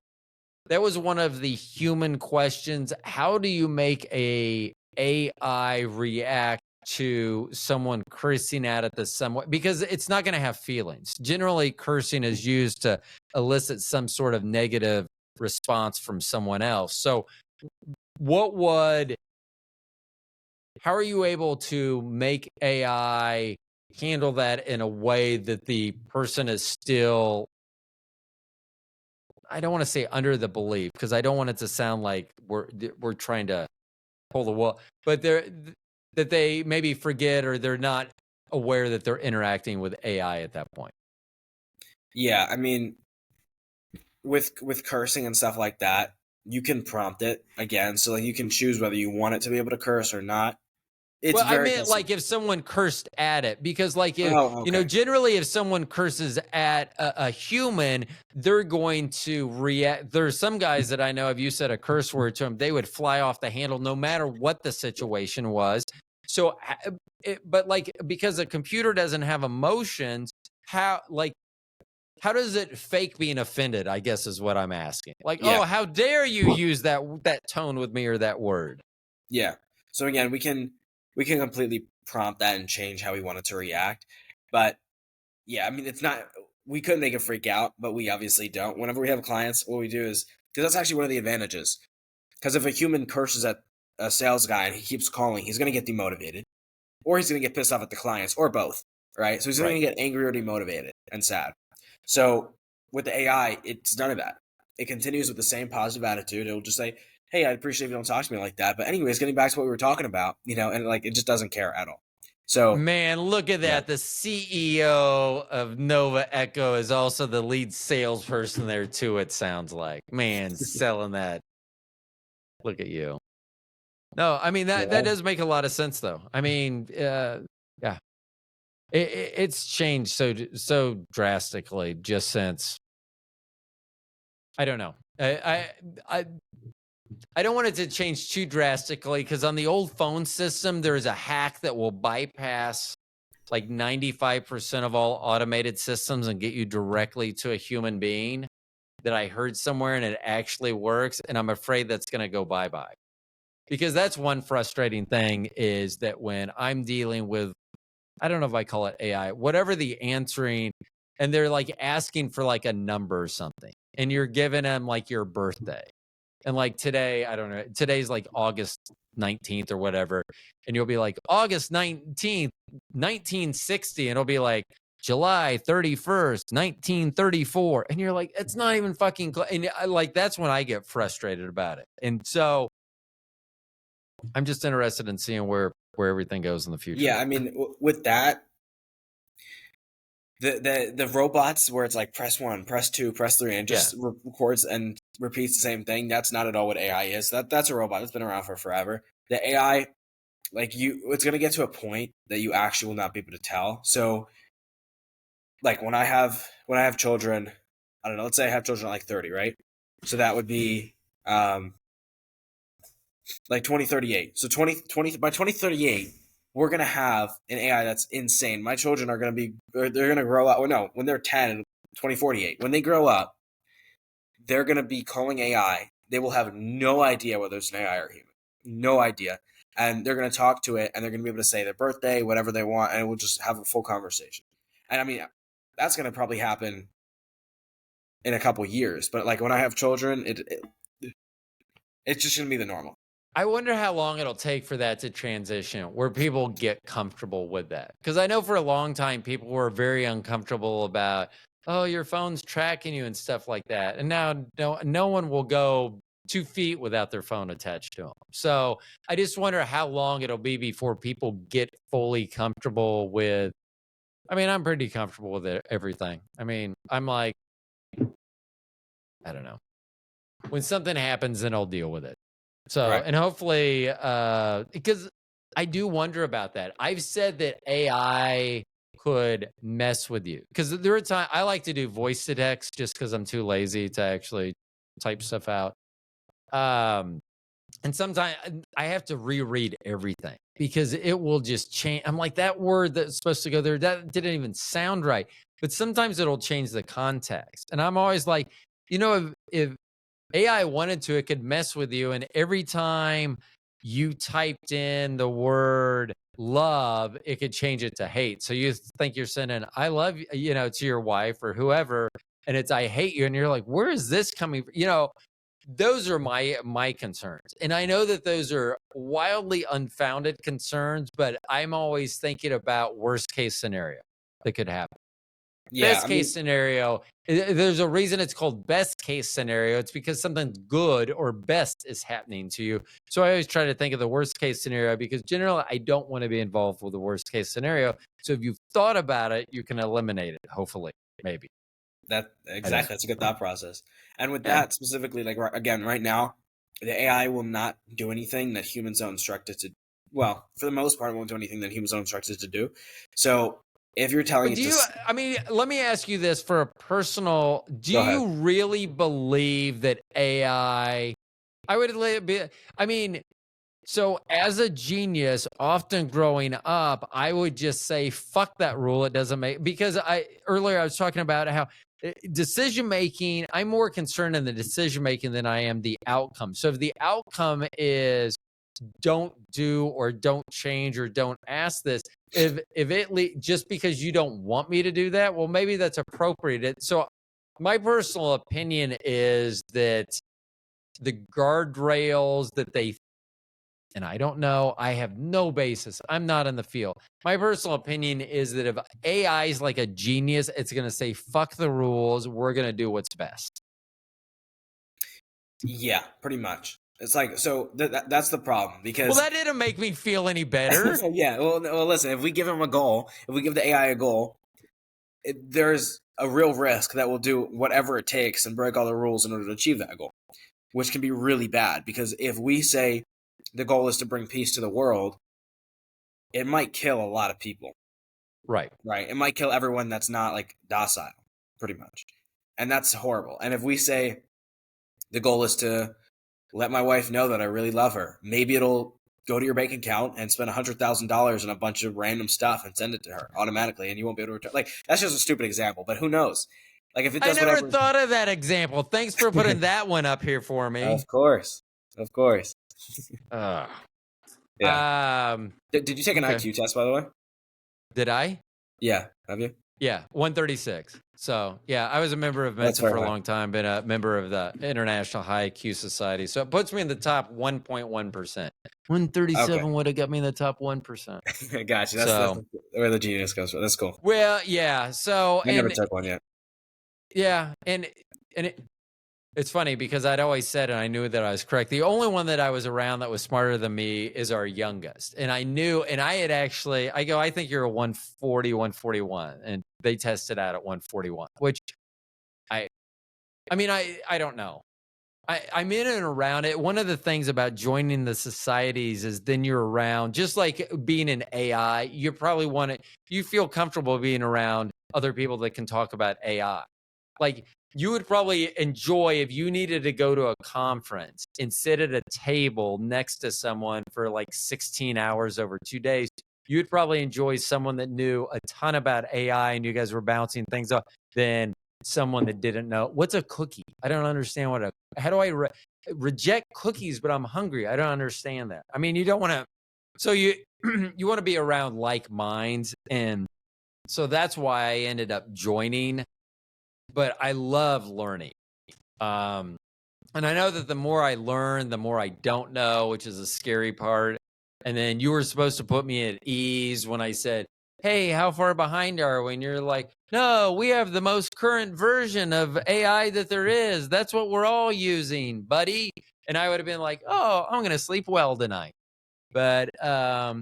[SPEAKER 1] That was one of the human questions. How do you make a AI react to someone cursing at it the somewhat? Because it's not going to have feelings. Generally, cursing is used to elicit some sort of negative response from someone else. So, how are you able to make AI handle that in a way that the person is still, I don't want to say under the belief, because I don't want it to sound like we're trying to pull the wool, but that they maybe forget or they're not aware that they're interacting with AI at that point.
[SPEAKER 2] Yeah, I mean, with cursing and stuff like that, you can prompt it again, so like you can choose whether you want it to be able to curse or not. It's
[SPEAKER 1] Well, I
[SPEAKER 2] very
[SPEAKER 1] meant like
[SPEAKER 2] custom.
[SPEAKER 1] if someone cursed at it, because like if
[SPEAKER 2] Oh, okay.
[SPEAKER 1] generally if someone curses at a human, they're going to react. There's some guys that I know, if you said a curse word to them, they would fly off the handle no matter what the situation was. So, but like because a computer doesn't have emotions, how does it fake being offended? I guess is what I'm asking. Like,
[SPEAKER 2] Yeah.
[SPEAKER 1] oh, how dare you use that tone with me or that word?
[SPEAKER 2] Yeah. So again, we can completely prompt that and change how we want it to react. But yeah, I mean, it's not, we could make it freak out, but we obviously don't. Whenever we have clients, what we do is, because that's actually one of the advantages. Because if a human curses at a sales guy and he keeps calling, he's going to get demotivated, or he's going to get pissed off at the clients, or both, right? So he's going to get angry or demotivated and sad. So with the AI, it's none of that. It continues with the same positive attitude. It'll just say, "Hey, I appreciate if you don't talk to me like that." But anyways, getting back to what we were talking about, and like it just doesn't care at all. So
[SPEAKER 1] Man, look at
[SPEAKER 2] yeah,
[SPEAKER 1] that. The CEO of Nova Echo is also the lead salesperson there, too, it sounds like. Man, selling that. Look at you. No, I mean, that
[SPEAKER 2] yeah,
[SPEAKER 1] does make a lot of sense, though. I mean, yeah. It's changed so drastically just since, I don't know. I don't want it to change too drastically because on the old phone system, there's a hack that will bypass like 95% of all automated systems and get you directly to a human being that I heard somewhere, and it actually works. And I'm afraid that's going to go bye-bye, because that's one frustrating thing, is that when I'm dealing with, I don't know if I call it AI, whatever the answering, and they're like asking for like a number or something, and you're giving them like your birthday. And like today, I don't know, today's like August 19th or whatever. And you'll be like, August 19th, 1960. And it'll be like July 31st, 1934. And you're like, it's not even fucking, and like, that's when I get frustrated about it. And so I'm just interested in seeing where everything goes in the future.
[SPEAKER 2] yeah. I mean, with that, the robots where it's like press one, press two, press three, and just records and repeats the same thing. That's not at all what AI is. That's a robot. It's been around for forever. The AI, like it's gonna get to a point that you actually will not be able to tell. So, like when I have children, I don't know. Let's say I have children at like 30, right? So that would be like 2038. So 2020 by 2038, we're gonna have an AI that's insane. My children are gonna be, they're gonna grow up. Well, no, when they're 10 in 2048, when they grow up, they're gonna be calling AI. They will have no idea whether it's an AI or human. No idea. and they're going to talk to it, and they're going to be able to say their birthday, whatever they want, and we'll just have a full conversation. And I mean, that's going to probably happen in a couple years. But like when I have children, it's just going to be the normal.
[SPEAKER 1] I wonder how long it'll take for that to transition, where people get comfortable with that. Because I know for a long time, people were very uncomfortable about, oh, your phone's tracking you and stuff like that. And now no one will go 2 feet without their phone attached to them. So I just wonder how long it'll be before people get fully comfortable with. I mean, I'm pretty comfortable with everything. I mean, I'm like, I don't know. When something happens, then I'll deal with it. So,
[SPEAKER 2] Right.
[SPEAKER 1] and hopefully, because I do wonder about that. I've said that AI could mess with you because there are times I like to do voice to text just because I'm too lazy to actually type stuff out. And sometimes I have to reread everything because it will just change. I'm like, that word that's supposed to go there, that didn't even sound right. But sometimes it'll change the context. And I'm always like, if AI wanted to, it could mess with you. And every time you typed in the word love, it could change it to hate. So you think you're sending I love you, to your wife or whoever, and it's I hate you. And you're like, where is this coming from? Those are my concerns. And I know that those are wildly unfounded concerns, but I'm always thinking about worst case scenario that could happen.
[SPEAKER 2] Yeah.
[SPEAKER 1] Best case scenario, there's a reason it's called best case scenario. It's because something good or best is happening to you. So I always try to think of the worst case scenario because generally I don't want to be involved with the worst case scenario. So if you've thought about it, you can eliminate it, hopefully, maybe.
[SPEAKER 2] That's a good thought process. And with
[SPEAKER 1] Yeah.
[SPEAKER 2] that specifically, like again, right now, the AI will not do anything that humans don't instruct it to. Well, for the most part, it won't do anything that humans don't instruct it to do. So if you're telling
[SPEAKER 1] But
[SPEAKER 2] it to,
[SPEAKER 1] I mean, let me ask you this for a personal, do
[SPEAKER 2] go ahead.
[SPEAKER 1] you really believe that I would be, I mean, so as a genius, often growing up, I would just say, fuck that rule. It doesn't make, because earlier I was talking about how decision making, I'm more concerned in the decision making than I am the outcome. So if the outcome is don't do or don't change or don't ask this, if just because you don't want me to do that, well, maybe that's appropriate. So my personal opinion is that the guardrails that they, and I don't know, I have no basis. I'm not in the field. My personal opinion is that if AI is like a genius, it's going to say, fuck the rules. We're going to do what's best.
[SPEAKER 2] Yeah, pretty much. It's like so that's the problem because
[SPEAKER 1] Well, that didn't make me feel any better.
[SPEAKER 2] yeah. Well, listen. If we give him a goal, if we give the AI a goal, there's a real risk that we'll do whatever it takes and break all the rules in order to achieve that goal, which can be really bad. Because if we say the goal is to bring peace to the world, it might kill a lot of people.
[SPEAKER 1] Right.
[SPEAKER 2] Right. It might kill everyone that's not like docile, pretty much. And that's horrible. And if we say the goal is to let my wife know that I really love her, maybe it'll go to your bank account and spend $100,000 on a bunch of random stuff and send it to her automatically, and you won't be able to return. Like that's just a stupid example, but who knows? Like if it does
[SPEAKER 1] I never
[SPEAKER 2] whatever.
[SPEAKER 1] thought of that example. Thanks for putting that one up here for me.
[SPEAKER 2] Of course.
[SPEAKER 1] Uh,
[SPEAKER 2] Yeah. Did you take an
[SPEAKER 1] okay.
[SPEAKER 2] IQ test, by the way?
[SPEAKER 1] Did I?
[SPEAKER 2] Yeah. Have you?
[SPEAKER 1] Yeah, 136. So yeah, I was a member of Mensa for a long time, been a member of the International High IQ Society. So it puts me in the top 1.1%. 137 would have got me in the top 1%.
[SPEAKER 2] Gotcha. That's where the genius goes from. That's cool.
[SPEAKER 1] Well, yeah. So
[SPEAKER 2] I never took one yet.
[SPEAKER 1] Yeah, and it's funny because I'd always said, and I knew that I was correct, the only one that I was around that was smarter than me is our youngest. And I knew, and I had actually, I think you're a 140, 141. And they tested out at 141, which I don't know. I'm in and around it. One of the things about joining the societies is then you're around, just like being an AI, you probably you feel comfortable being around other people that can talk about AI. Like you would probably enjoy if you needed to go to a conference and sit at a table next to someone for like 16 hours over 2 days. You would probably enjoy someone that knew a ton about AI and you guys were bouncing things off than someone that didn't know. What's a cookie? I don't understand how do I reject cookies, but I'm hungry. I don't understand that. I mean, you don't want to So you you want to be around like minds, and so that's why I ended up joining. But I love learning. Um, and I know that the more I learn, the more I don't know, which is a scary part. And then you were supposed to put me at ease when I said, "Hey, how far behind are we?" And you're like, "No, we have the most current version of AI that there is. That's what we're all using, buddy." And I would have been like, "Oh, I'm going to sleep well tonight." But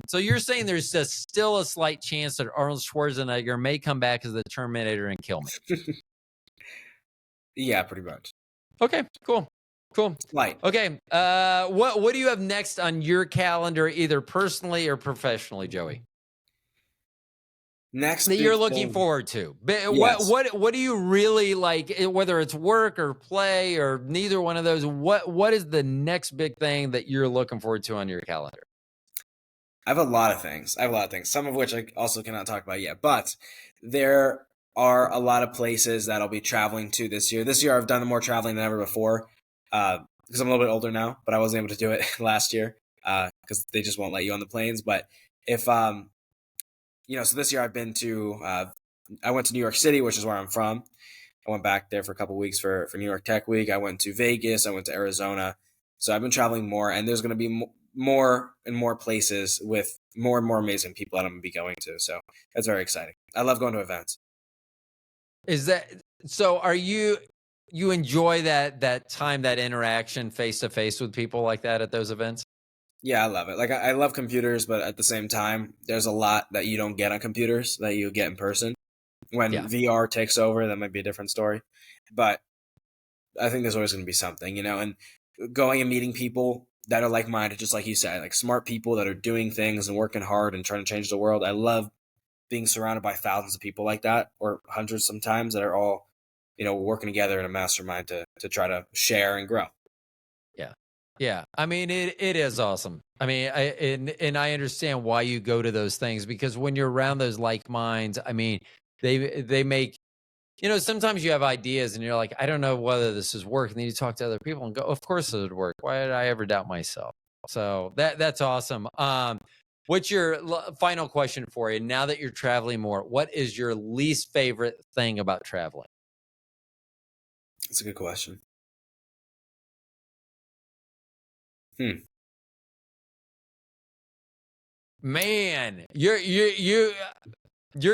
[SPEAKER 1] so you're saying there's just still a slight chance that Arnold Schwarzenegger may come back as the Terminator and kill me.
[SPEAKER 2] Yeah, pretty much.
[SPEAKER 1] Okay, cool. Cool.
[SPEAKER 2] Light.
[SPEAKER 1] Okay. What do you have next on your calendar, either personally or professionally, Joey?
[SPEAKER 2] Next
[SPEAKER 1] That
[SPEAKER 2] big
[SPEAKER 1] you're looking
[SPEAKER 2] thing.
[SPEAKER 1] forward to?
[SPEAKER 2] Yes.
[SPEAKER 1] What do you really like? Whether it's work or play or neither one of those, what is the next big thing that you're looking forward to on your calendar?
[SPEAKER 2] I have a lot of things. Some of which I also cannot talk about yet. But there are a lot of places that I'll be traveling to this year. This year, I've done more traveling than ever before because I'm a little bit older now. But I wasn't able to do it last year because they just won't let you on the planes. But if so this year I've been to. I went to New York City, which is where I'm from. I went back there for a couple weeks for New York Tech Week. I went to Vegas. I went to Arizona. So I've been traveling more, and there's going to be more and more places with more and more amazing people that I'm going to be going to. So that's very exciting. I love going to events.
[SPEAKER 1] Is that so? Are you enjoy that time, that interaction face to face with people like that at those events?
[SPEAKER 2] Yeah, I love it. Like I love computers, but at the same time, there's a lot that you don't get on computers that you get in person. When
[SPEAKER 1] Yeah.
[SPEAKER 2] VR takes over, that might be a different story. But I think there's always going to be something, and going and meeting people that are like minded, just like you said, like smart people that are doing things and working hard and trying to change the world. I love being surrounded by thousands of people like that, or hundreds sometimes, that are all, working together in a mastermind to try to share and grow.
[SPEAKER 1] Yeah. Yeah. I mean, it is awesome. I mean, and I understand why you go to those things, because when you're around those like minds, I mean, they make, sometimes you have ideas and you're like, I don't know whether this is work. And then you talk to other people and go, of course it would work. Why did I ever doubt myself? So that's awesome. What's your final question for you? Now that you're traveling more, what is your least favorite thing about traveling?
[SPEAKER 2] That's a good question. Hmm.
[SPEAKER 1] Man, you're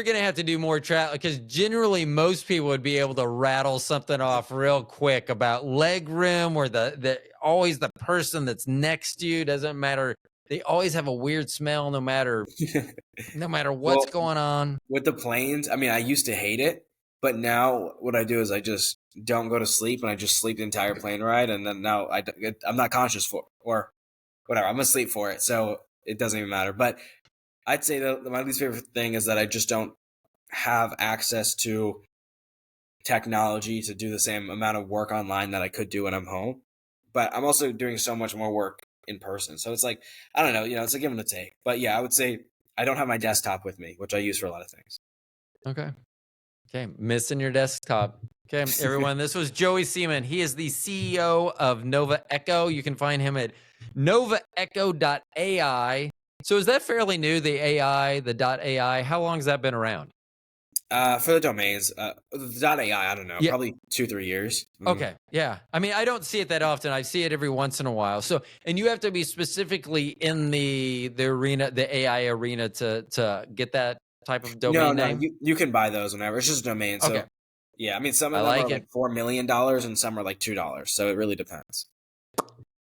[SPEAKER 1] gonna have to do more travel, because generally most people would be able to rattle something off real quick about leg room, or the always the person that's next to you, doesn't matter. They always have a weird smell no matter what's
[SPEAKER 2] Well,
[SPEAKER 1] going on.
[SPEAKER 2] with the planes, I mean, I used to hate it, but now what I do is I just don't go to sleep and I just sleep the entire plane ride, and then now I'm not conscious for, or whatever. I'm asleep for it, so it doesn't even matter. But I'd say that my least favorite thing is that I just don't have access to technology to do the same amount of work online that I could do when I'm home. But I'm also doing so much more work in person. So it's like, I don't know, it's a give and a take. But yeah, I would say I don't have my desktop with me, which I use for a lot of things.
[SPEAKER 1] Okay. Okay. Missing your desktop. Okay, everyone. This was Joey Seaman. He is the CEO of Nova Echo. You can find him at novaecho.ai. So is that fairly new, the AI, the .ai? How long has that been around?
[SPEAKER 2] For the domains, the .ai, I don't know,
[SPEAKER 1] Yeah.
[SPEAKER 2] probably 2-3 years.
[SPEAKER 1] Okay. Yeah. I mean, I don't see it that often. I see it every once in a while. So, and you have to be specifically in the arena, the AI arena, to get that type of
[SPEAKER 2] No,
[SPEAKER 1] domain
[SPEAKER 2] no,
[SPEAKER 1] name.
[SPEAKER 2] you can buy those whenever. It's just a domain.
[SPEAKER 1] Okay.
[SPEAKER 2] So yeah, I mean, some
[SPEAKER 1] I
[SPEAKER 2] of them are
[SPEAKER 1] like
[SPEAKER 2] like
[SPEAKER 1] it.
[SPEAKER 2] $4 million and some are like $2. So it really depends.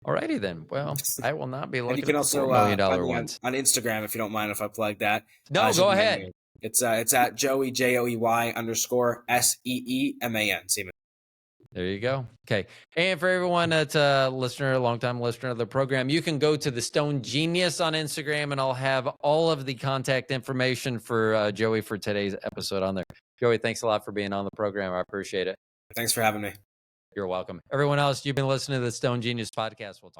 [SPEAKER 1] Alrighty then. Well, I will not be
[SPEAKER 2] And you
[SPEAKER 1] looking
[SPEAKER 2] can
[SPEAKER 1] at the
[SPEAKER 2] also find
[SPEAKER 1] $4 million
[SPEAKER 2] me on,
[SPEAKER 1] ones.
[SPEAKER 2] on Instagram if you don't mind if I plug that.
[SPEAKER 1] No,
[SPEAKER 2] It's just
[SPEAKER 1] go
[SPEAKER 2] my
[SPEAKER 1] ahead.
[SPEAKER 2] name. It's at Joey Joey_SEEMAN. Seaman.
[SPEAKER 1] There you go. Okay. And for everyone that's a listener, longtime listener of the program, you can go to the Stone Genius on Instagram, and I'll have all of the contact information for Joey for today's episode on there. Joey, thanks a lot for being on the program. I appreciate it.
[SPEAKER 2] Thanks for having me.
[SPEAKER 1] You're welcome. Everyone else, you've been listening to the Stone Genius podcast. We'll talk.